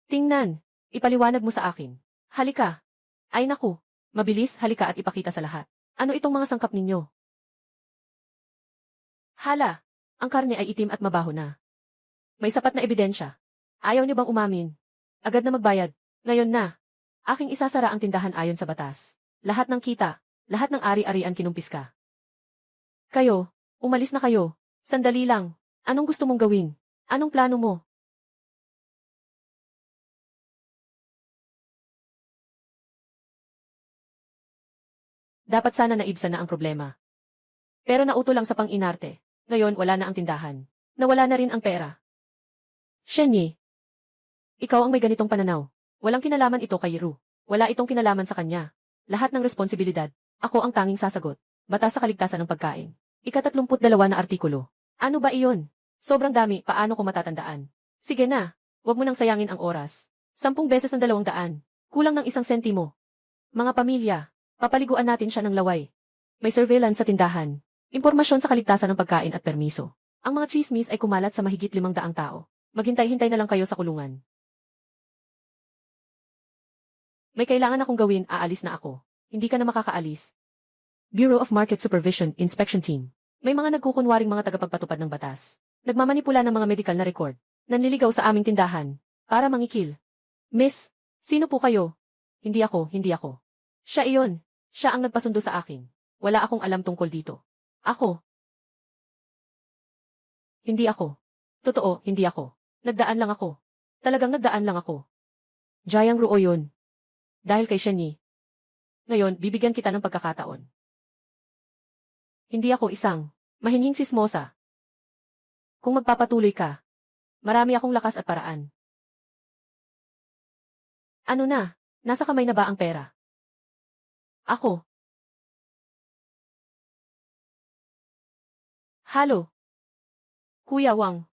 Tingnan, ipaliwanag mo sa akin. Halika. Ay naku, mabilis, halika at ipakita sa lahat. Ano itong mga sangkap ninyo? Hala, ang karne ay itim at mabaho na. May sapat na ebidensya. Ayaw niyo bang umamin? Agad na magbayad. Ngayon na. Aking isasara ang tindahan ayon sa batas. Lahat ng kita, lahat ng ari-arian kinumpiska. Kayo, umalis na kayo. Sandali lang. Anong gusto mong gawin? Anong plano mo? Dapat sana naibsan na ang problema. Pero nauto lang sa pang-inarte. Ngayon wala na ang tindahan. Nawala na rin ang pera. Shenyi, ikaw ang may ganitong pananaw. Walang kinalaman ito kay Ru. Wala itong kinalaman sa kanya. Lahat ng responsibilidad. Ako ang tanging sasagot. Batas sa kaligtasan ng pagkain. Ika-32 na artikulo. Ano ba iyon? Sobrang dami, paano ko matatandaan? Sige na, wag mo nang sayangin ang oras. 10 beses ng 200. Kulang ng 1 sentimo. Mga pamilya, papaliguan natin siya ng laway. May surveillance sa tindahan. Impormasyon sa kaligtasan ng pagkain at permiso. Ang mga chismis ay kumalat sa mahigit 500 tao. Maghintay-hintay na lang kayo sa kulungan. May kailangan akong gawin, aalis na ako. Hindi ka na makakaalis. Bureau of Market Supervision Inspection Team. May mga nagkukunwaring mga tagapagpatupad ng batas. Nagmamanipula ng mga medical na record. Nanliligaw sa aming tindahan. Para mangikil. Miss, sino po kayo? Hindi ako, hindi ako. Siya iyon. Siya ang nagpasundo sa akin. Wala akong alam tungkol dito. Ako. Hindi ako. Totoo, hindi ako. Nagdaan lang ako. Talagang nagdaan lang ako. Jayang Ruo yun. Dahil kay Shenyi. Ngayon, bibigyan kita ng pagkakataon. Hindi ako isang mahinhing sismosa. Kung magpapatuloy ka, marami akong lakas at paraan. Ano na? Nasa kamay na ba ang pera? Ako. Halo. Kuya Wang.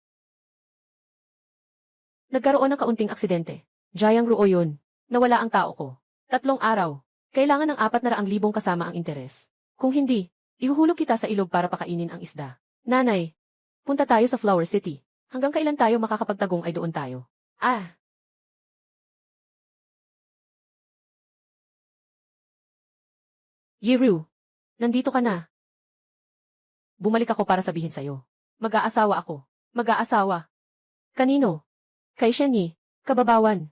Nagkaroon ng kaunting aksidente. Jayang Ruo yun. Nawala ang tao ko. 3 araw. Kailangan ng 400,000 kasama ang interes. Kung hindi, ihuhulog kita sa ilog para pakainin ang isda. Nanay, punta tayo sa Flower City. Hanggang kailan tayo makakapagtagong ay doon tayo. Ah. Yiru, nandito ka na. Bumalik ako para sabihin sa'yo. Mag-aasawa ako. Mag-aasawa. Kanino? Kay Shenyi, kababawan.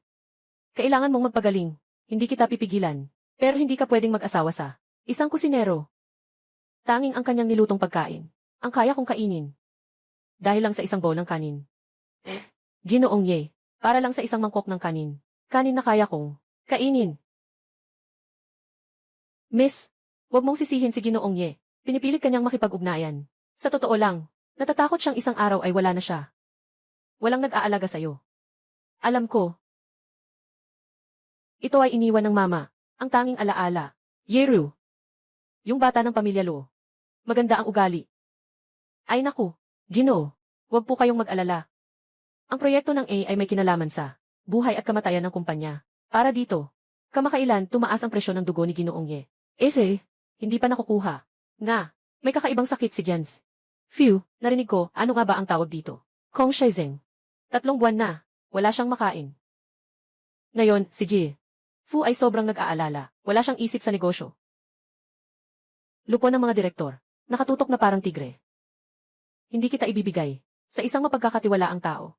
Kailangan mong magpagaling. Hindi kita pipigilan. Pero hindi ka pwedeng mag-asawa sa isang kusinero. Tanging ang kanyang nilutong pagkain. Ang kaya kong kainin. Dahil lang sa isang bowl ng kanin. Ginoong Ye. Para lang sa isang mangkok ng kanin. Kanin na kaya kong kainin. Miss, huwag mong sisihin si Ginoong Ye. Pinipilit kanyang makipag-ugnayan. Sa totoo lang, natatakot siyang isang araw ay wala na siya. Walang nag-aalaga sa'yo. Alam ko. Ito ay iniwan ng mama. Ang tanging alaala. Yeru. Yung bata ng pamilya Lo. Maganda ang ugali. Ay naku, Ginoo. Huwag po kayong mag-alala. Ang proyekto ng A ay may kinalaman sa buhay at kamatayan ng kumpanya. Para dito, kamakailan tumaas ang presyon ng dugo ni Ginoong Ye. Hindi pa nakukuha. Nga, may kakaibang sakit si Jens. Phew, narinig ko, ano nga ba ang tawag dito? Kong Shizeng. 3 buwan na, wala siyang makain. Ngayon, sige. Fu ay sobrang nag-aalala, wala siyang isip sa negosyo. Lupo ng mga direktor, nakatutok na parang tigre. Hindi kita ibibigay sa isang mapagkakatiwalaang tao.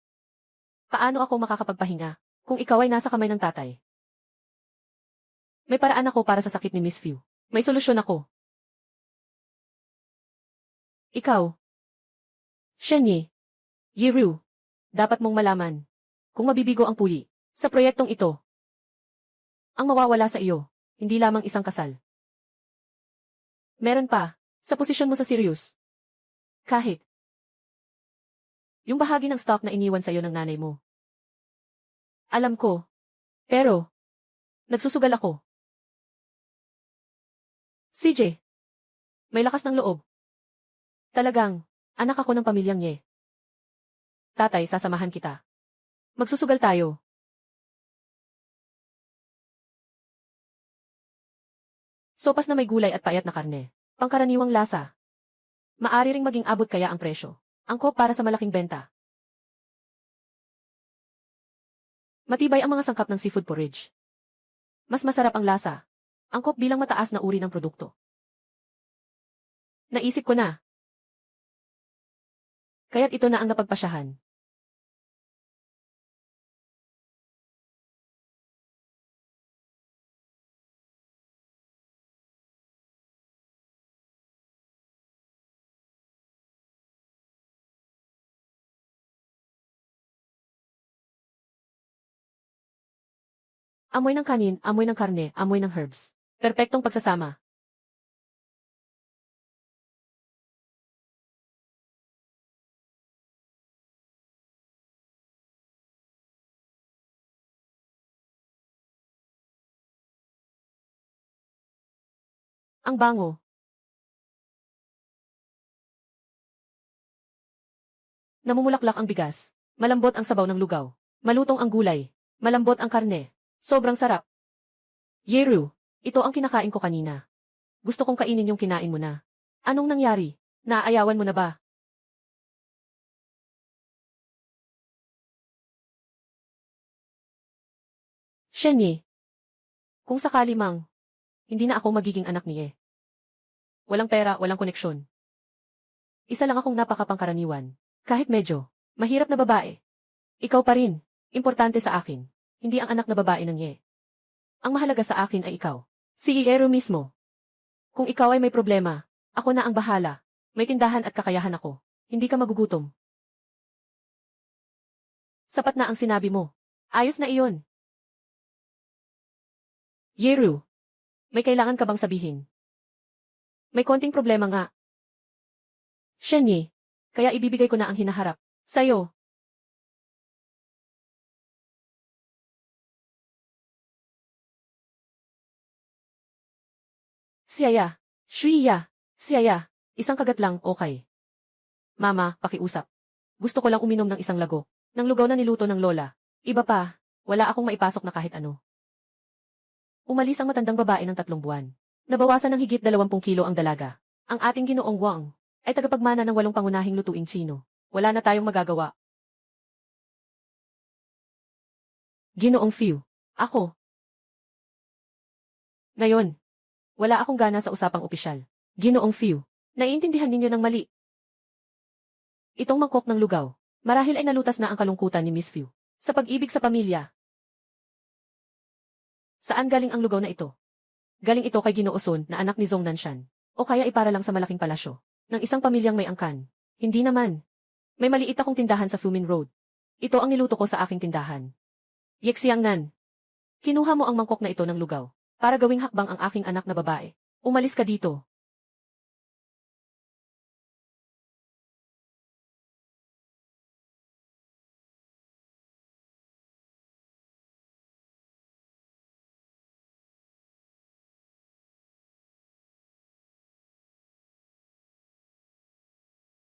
Paano ako makakapagpahinga kung ikaw ay nasa kamay ng tatay? May paraan ako para sa sakit ni Miss Fu. May solusyon ako. Ikaw. Shenyi. Yiru. Dapat mong malaman. Kung mabibigo ang puli sa proyektong ito, ang mawawala sa iyo, hindi lamang isang kasal. Meron pa, sa posisyon mo sa Sirius. Kahit yung bahagi ng stock na iniwan sa iyo ng nanay mo. Alam ko. Pero, nagsusugal ako. CJ. May lakas ng loob. Talagang, anak ako ng pamilyang Ye. Tatay, sasamahan kita. Magsusugal tayo. Sopas na may gulay at payat na karne. Pangkaraniwang lasa. Maari ring maging abot kaya ang presyo. Angkop para sa malaking benta. Matibay ang mga sangkap ng seafood porridge. Mas masarap ang lasa. Angkop bilang mataas na uri ng produkto. Naisip ko na. Kaya't ito na ang napagpasyahan. Amoy ng kanin, amoy ng karne, amoy ng herbs. Perpektong pagsasama. Ang bango. Namumulaklak ang bigas. Malambot ang sabaw ng lugaw. Malutong ang gulay. Malambot ang karne. Sobrang sarap. Yeru, ito ang kinakain ko kanina. Gusto kong kainin yung kinain mo na. Anong nangyari? Naaayawan mo na ba? Shenye. Kung sakali mang, hindi na ako magiging anak ni Ye. Walang pera, walang koneksyon. Isa lang akong napakapangkaraniwan. Kahit medyo, mahirap na babae. Ikaw pa rin, importante sa akin. Hindi ang anak na babae ng Ye. Ang mahalaga sa akin ay ikaw. Si Iero mismo. Kung ikaw ay may problema, ako na ang bahala. May tindahan at kakayahan ako. Hindi ka magugutom. Sapat na ang sinabi mo. Ayos na iyon. Yeru, may kailangan ka bang sabihin? May konting problema nga. Shenye, kaya ibibigay ko na ang hinaharap. Sa'yo. Siyaya. Shriya. Siyaya. Isang kagat lang, okay. Mama, pakiusap. Gusto ko lang uminom ng isang lago. Ng lugaw na niluto ng lola. Iba pa, wala akong maipasok na kahit ano. Umalis ang matandang babae ng 3 buwan. Nabawasan ng higit 20 kilo ang dalaga. Ang ating ginoong Wang ay tagapagmana ng 8 pangunahing lutuing Tsino. Wala na tayong magagawa. Ginoong Fiu. Ako. Ngayon, wala akong gana sa usapang opisyal. Ginoong Fiu. Naiintindihan ninyo ng mali. Itong mangkok ng lugaw. Marahil ay nalutas na ang kalungkutan ni Miss Fiu. Sa pag-ibig sa pamilya. Saan galing ang lugaw na ito? Galing ito kay Ginoo Sun na anak ni Zhong Nanshan. O kaya ipara lang sa malaking palasyo ng isang pamilyang may angkan. Hindi naman. May maliit akong tindahan sa Fumin Road. Ito ang niluto ko sa aking tindahan. Yexiang Nan. Kinuha mo ang mangkok na ito ng lugaw para gawing hakbang ang aking anak na babae. Umalis ka dito.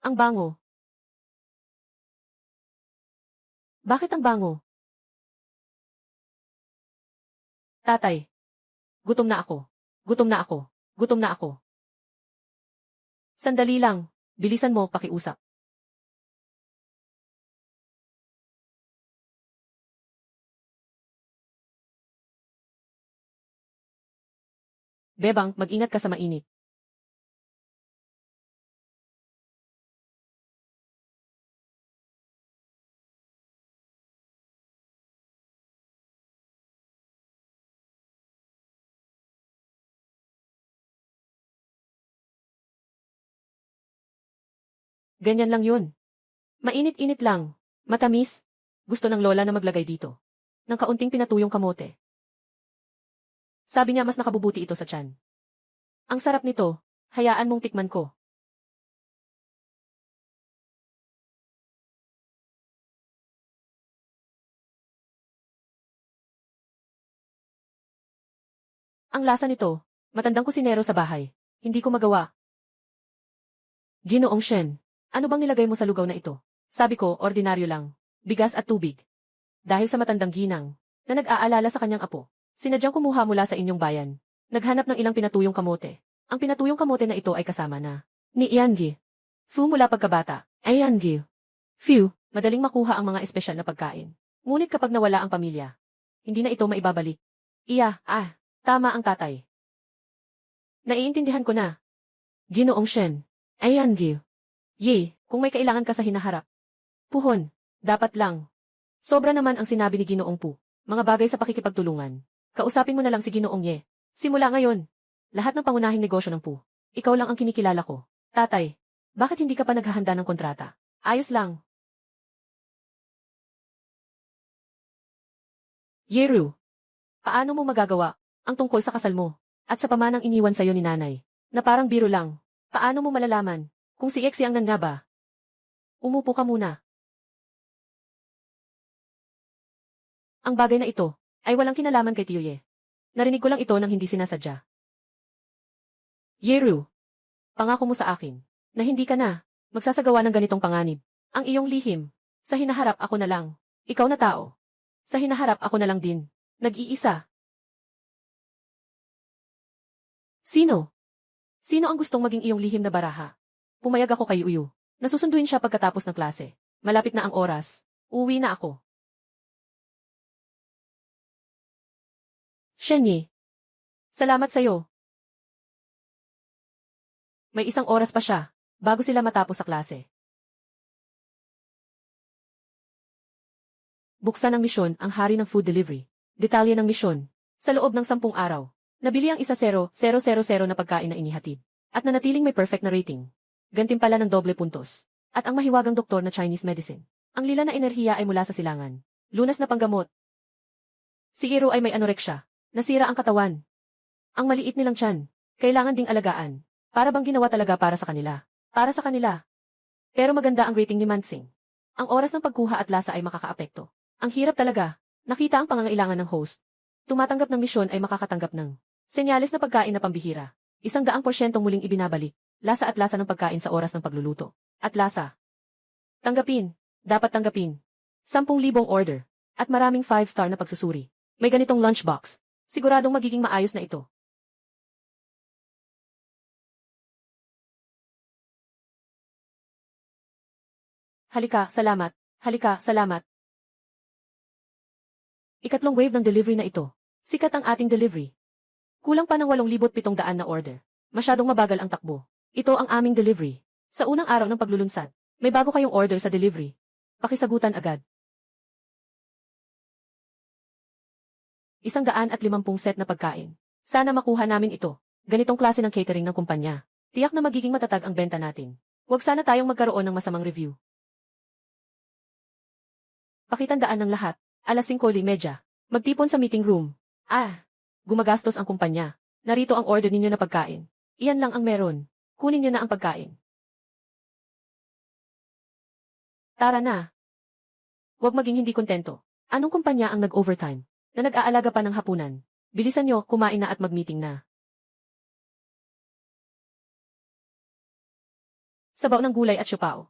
Ang bango. Bakit ang bango? Tatay. Gutom na ako. Gutom na ako. Gutom na ako. Sandali lang. Bilisan mo, pakiusap. Bebang, mag-ingat ka sa mainit. Ganyan lang yun. Mainit-init lang. Matamis. Gusto ng lola na maglagay dito ng kaunting pinatuyong kamote. Sabi niya mas nakabubuti ito sa tiyan. Ang sarap nito. Hayaan mong tikman ko. Ang lasa nito. Matandang kusinero sa bahay. Hindi ko magawa. Ginoong Shen. Ano bang nilagay mo sa lugaw na ito? Sabi ko, ordinaryo lang. Bigas at tubig. Dahil sa matandang ginang, na nag-aalala sa kanyang apo, sinadyang kumuha mula sa inyong bayan. Naghanap ng ilang pinatuyong kamote. Ang pinatuyong kamote na ito ay kasama na ni Iangi. Fu mula pagkabata. Iangi. Fiu, madaling makuha ang mga espesyal na pagkain. Ngunit kapag nawala ang pamilya, hindi na ito maibabalik. Tama ang tatay. Naiintindihan ko na. Ginoong Shen. Ayan, Gyu. Kung may kailangan ka sa hinaharap. Puhon, dapat lang. Sobra naman ang sinabi ni Ginoong Pu. Mga bagay sa pakikipagtulungan. Kausapin mo na lang si Ginoong Ye. Simula ngayon. Lahat ng pangunahing negosyo ng Pu. Ikaw lang ang kinikilala ko. Tatay, bakit hindi ka pa naghahanda ng kontrata? Ayos lang. Yeru, paano mo magagawa ang tungkol sa kasal mo at sa pamanang iniwan sa'yo ni nanay na parang biro lang? Paano mo malalaman kung si Exi ang nga ba? Umupo ka muna. Ang bagay na ito ay walang kinalaman kay Tiyoye. Narinig ko lang ito nang hindi sinasadya. Yeru, pangako mo sa akin na hindi ka na magsasagawa ng ganitong panganib. Ang iyong lihim, sa hinaharap ako na lang. Ikaw na tao. Sa hinaharap ako na lang din. Nag-iisa. Sino? Sino ang gustong maging iyong lihim na baraha? Pumayag ako kay Uyu. Nasusunduin siya pagkatapos ng klase. Malapit na ang oras. Uwi na ako. Shenye. Salamat sa'yo. May isang oras pa siya, bago sila matapos sa klase. Buksan ang misyon ang hari ng food delivery. Detalye ng misyon. Sa loob ng 10 araw, nabili ang 10,000 na pagkain na inihatid. At nanatiling may perfect na rating. Gantimpala ng doble puntos. At ang mahiwagang doktor na Chinese medicine. Ang lila na enerhiya ay mula sa silangan. Lunas na panggamot. Si Iro ay may anoreksya. Nasira ang katawan. Ang maliit nilang tiyan. Kailangan ding alagaan. Para bang ginawa talaga para sa kanila. Para sa kanila. Pero maganda ang rating ni Mansing. Ang oras ng pagkuha at lasa ay makakaapekto. Ang hirap talaga. Nakita ang pangangailangan ng host. Tumatanggap ng misyon ay makakatanggap ng senyales na pagkain na pambihira. 100% muling ibinabalik. Lasa at lasa ng pagkain sa oras ng pagluluto. At lasa. Tanggapin. Dapat tanggapin. 10,000 order. At maraming 5-star na pagsusuri. May ganitong lunchbox. Siguradong magiging maayos na ito. Halika, salamat. Halika, salamat. Ikatlong wave ng delivery na ito. Sikat ang ating delivery. Kulang pa ng 8,700 na order. Masyadong mabagal ang takbo. Ito ang aming delivery. Sa unang araw ng paglulunsad, may bago kayong order sa delivery. Pakisagutan agad. 150 set na pagkain. Sana makuha namin ito. Ganitong klase ng catering ng kumpanya. Tiyak na magiging matatag ang benta natin. Huwag sana tayong magkaroon ng masamang review. Pakitandaan ng lahat. Alas 5:30. Magtipon sa meeting room. Gumagastos ang kumpanya. Narito ang order ninyo na pagkain. Iyan lang ang meron. Kunin nyo na ang pagkain. Tara na. Huwag maging hindi kontento. Anong kumpanya ang nag-overtime? Na nag-aalaga pa ng hapunan? Bilisan nyo, kumain na at mag-meeting na. Sabaw ng gulay at siopaw.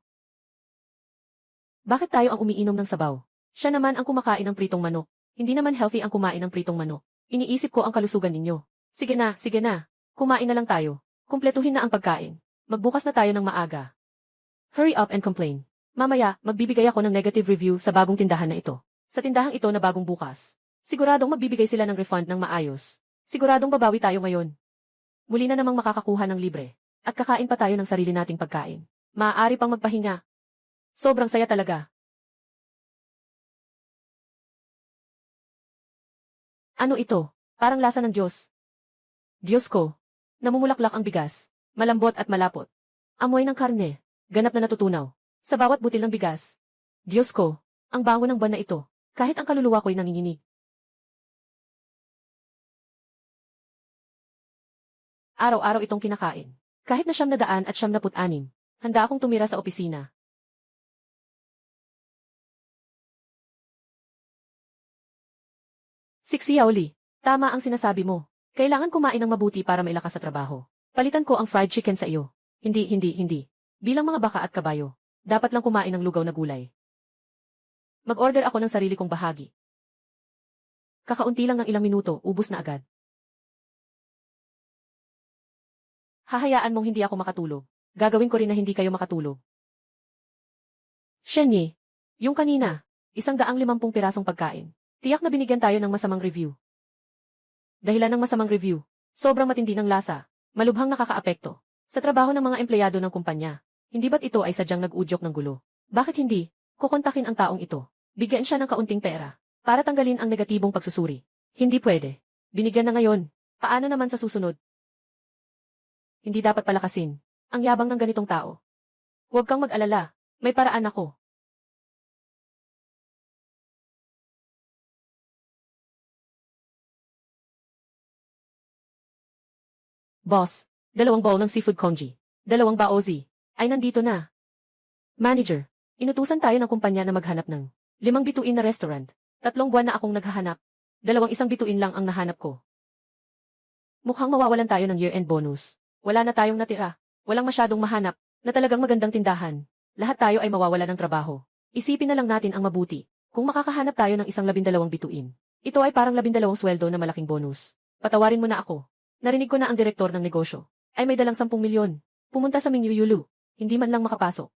Bakit tayo ang umiinom ng sabaw? Siya naman ang kumakain ng pritong manok. Hindi naman healthy ang kumain ng pritong manok. Iniisip ko ang kalusugan ninyo. Sige na, sige na. Kumain na lang tayo. Kumpletuhin na ang pagkain. Magbukas na tayo ng maaga. Hurry up and complain. Mamaya, magbibigay ako ng negative review sa bagong tindahan na ito. Sa tindahang ito na bagong bukas. Siguradong magbibigay sila ng refund ng maayos. Siguradong babawi tayo ngayon. Muli na namang makakakuha ng libre. At kakain pa tayo ng sarili nating pagkain. Maaari pang magpahinga. Sobrang saya talaga. Ano ito? Parang lasa ng Diyos. Diyos ko. Namumulaklak ang bigas. Malambot at malapot. Amoy ng karne. Ganap na natutunaw. Sa bawat butil ng bigas. Diyos ko. Ang bango ng buwan na ito. Kahit ang kaluluwa ko'y nanginginig. Araw-araw itong kinakain. Kahit na 976. Handa akong tumira sa opisina. Xiaoli, tama ang sinasabi mo. Kailangan kumain ng mabuti para mailakas sa trabaho. Palitan ko ang fried chicken sa iyo. Hindi. Bilang mga baka at kabayo, dapat lang kumain ng lugaw na gulay. Mag-order ako ng sarili kong bahagi. Kakaunti lang ng ilang minuto, ubos na agad. Hahayaan mong hindi ako makatulog. Gagawin ko rin na hindi kayo makatulog. Shenye, yung kanina, 150 pirasong pagkain. Tiyak na binigyan tayo ng masamang review. Dahilan ng masamang review, sobrang matindi ng lasa, malubhang nakakaapekto sa trabaho ng mga empleyado ng kumpanya. Hindi ba't ito ay sadyang nag-udyok ng gulo? Bakit hindi? Kukontakin ang taong ito. Bigyan siya ng kaunting pera para tanggalin ang negatibong pagsusuri. Hindi pwede. Binigyan na ngayon. Paano naman sa susunod? Hindi dapat palakasin ang yabang ng ganitong tao. Huwag kang mag-alala. May paraan ako. Boss, 2 bowl ng seafood congee, 2 baozi, ay nandito na. Manager, inutusan tayo ng kumpanya na maghanap ng 5 bituin na restaurant. 3 buwan na akong naghahanap. 2 isang bituin lang ang nahanap ko. Mukhang mawawalan tayo ng year-end bonus. Wala na tayong natira. Walang masyadong mahanap na talagang magandang tindahan. Lahat tayo ay mawawala ng trabaho. Isipin na lang natin ang mabuti. Kung makakahanap tayo ng 12 bituin. Ito ay parang 12 sweldo na malaking bonus. Patawarin mo na ako. Narinig ko na ang direktor ng negosyo ay may dalang 10 milyon. Pumunta sa Mingyuyulu. Hindi man lang makapasok.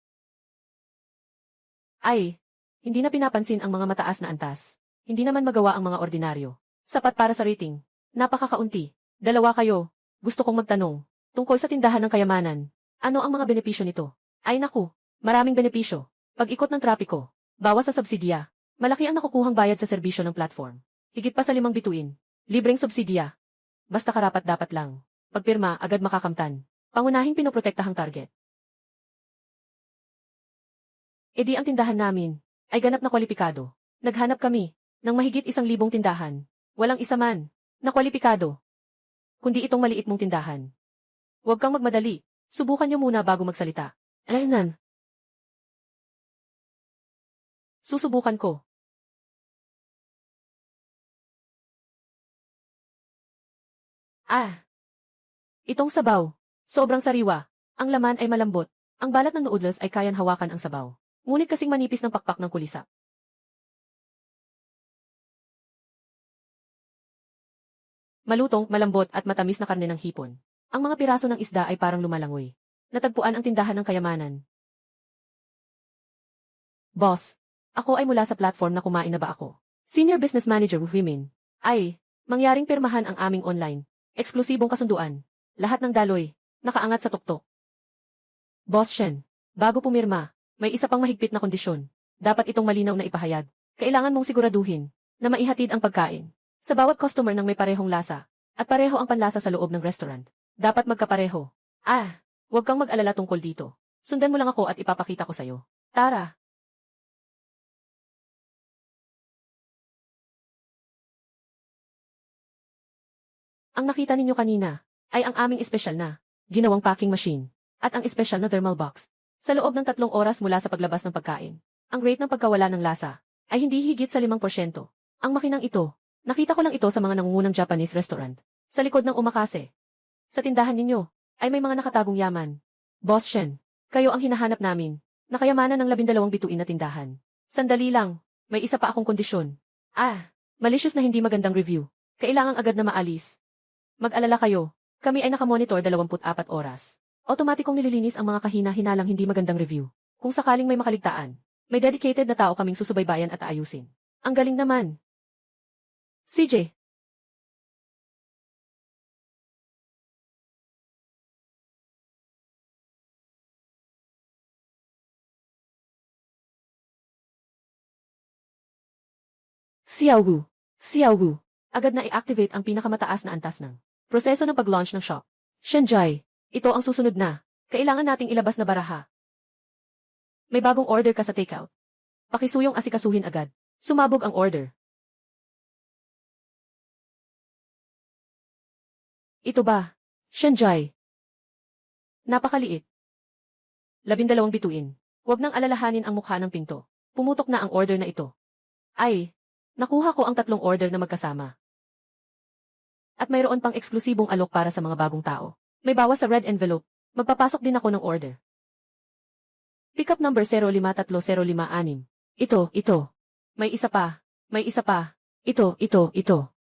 Ay, hindi na pinapansin ang mga mataas na antas. Hindi naman magawa ang mga ordinaryo. Sapat para sa rating. Napakakaunti. 2 kayo. Gusto kong magtanong. Tungkol sa tindahan ng kayamanan. Ano ang mga benepisyo nito? Ay naku, maraming benepisyo. Pag-ikot ng trapiko. Bawas sa subsidiya. Malaki ang nakukuhang bayad sa serbisyo ng platform. Higit pa sa 5 bituin. Libreng subsidiya. Basta karapat-dapat lang. Pagpirma, agad makakamtan. Pangunahing pinoprotektahang target. E di ang tindahan namin ay ganap na kwalipikado. Naghanap kami ng mahigit 1,000 tindahan. Walang isa man na kwalipikado. Kundi itong maliit mong tindahan. Huwag kang magmadali. Subukan niyo muna bago magsalita. Alaynan. Susubukan ko. Itong sabaw. Sobrang sariwa. Ang laman ay malambot. Ang balat ng noodles ay kayang hawakan ang sabaw. Ngunit kasing manipis ng pakpak ng kulisa. Malutong, malambot at matamis na karne ng hipon. Ang mga piraso ng isda ay parang lumalangoy. Natagpuan ang tindahan ng kayamanan. Boss, ako ay mula sa platform na kumain na ba ako? Senior Business Manager of Women. Ay, mangyaring pirmahan ang aming online. Eksklusibong kasunduan. Lahat ng daloy, nakaangat sa tuktok. Boss Shen, bago pumirma, may isa pang mahigpit na kondisyon. Dapat itong malinaw na ipahayag. Kailangan mong siguraduhin na maihatid ang pagkain sa bawat customer ng may parehong lasa at pareho ang panlasa sa loob ng restaurant. Dapat magkapareho. Huwag kang mag-alala tungkol dito. Sundan mo lang ako at ipapakita ko sa'yo. Tara. Ang nakita ninyo kanina ay ang aming espesyal na ginawang packing machine at ang espesyal na thermal box. Sa loob ng 3 oras mula sa paglabas ng pagkain, ang rate ng pagkawala ng lasa ay hindi higit sa 5%. Ang makinang ito, nakita ko lang ito sa mga nangungunang Japanese restaurant. Sa likod ng omakase. Sa tindahan ninyo ay may mga nakatagong yaman. Boss Shen, kayo ang hinahanap namin. Nakayamanan ng 12 bituin na tindahan. Sandali lang, may isa pa akong kondisyon. Malicious na hindi magandang review. Kailangang agad na maalis. Mag-alala kayo, kami ay nakamonitor 24 oras. Otomatikong nililinis ang mga kahina-hinalang hindi magandang review. Kung sakaling may makaligtaan, may dedicated na tao kaming susubaybayan at aayusin. Ang galing naman. CJ. Xiao Wu. Agad na i-activate ang pinakamataas na antas ng proseso ng pag-launch ng shop. Shenjai. Ito ang susunod na. Kailangan nating ilabas na baraha. May bagong order ka sa takeout. Pakisuyong asikasuhin agad. Sumabog ang order. Ito ba? Shenjai. Napakaliit. 12 bituin. Huwag nang alalahanin ang mukha ng pinto. Pumutok na ang order na ito. Nakuha ko ang 3 order na magkasama. At mayroon pang eksklusibong alok para sa mga bagong tao. May bawas sa red envelope. Magpapasok din ako ng order. Pickup number 053056. Ito. May isa pa. Ito.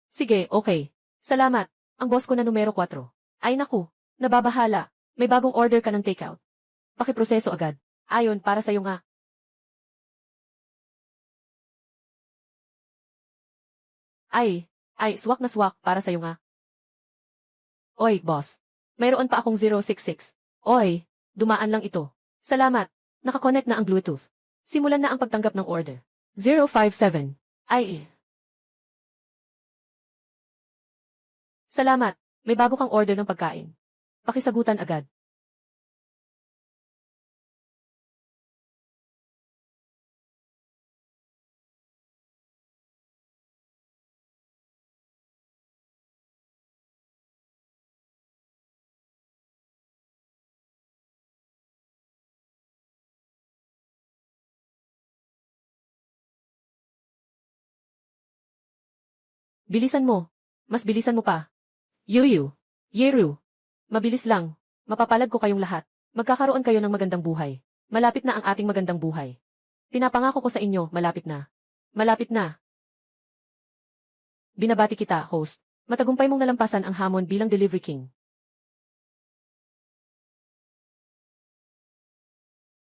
Sige, okay. Salamat. Ang boss ko na numero 4. Ay naku, nababahala. May bagong order ka ng takeout. Pakiproseso agad. Ayon, para sa'yo nga. Swak na swak para sa'yo nga. Oy, boss. Mayroon pa akong 066. Oy, dumaan lang ito. Salamat. Nakakonect na ang Bluetooth. Simulan na ang pagtanggap ng order. 057. Salamat. May bago kang order ng pagkain. Pakisagutan agad. Bilisan mo. Mas bilisan mo pa. Yuyu. Yeru. Mabilis lang. Mapapalag ko kayong lahat. Magkakaroon kayo ng magandang buhay. Malapit na ang ating magandang buhay. Pinapangako ko sa inyo, malapit na. Malapit na. Binabati kita, host. Matagumpay mong nalampasan ang hamon bilang Delivery King.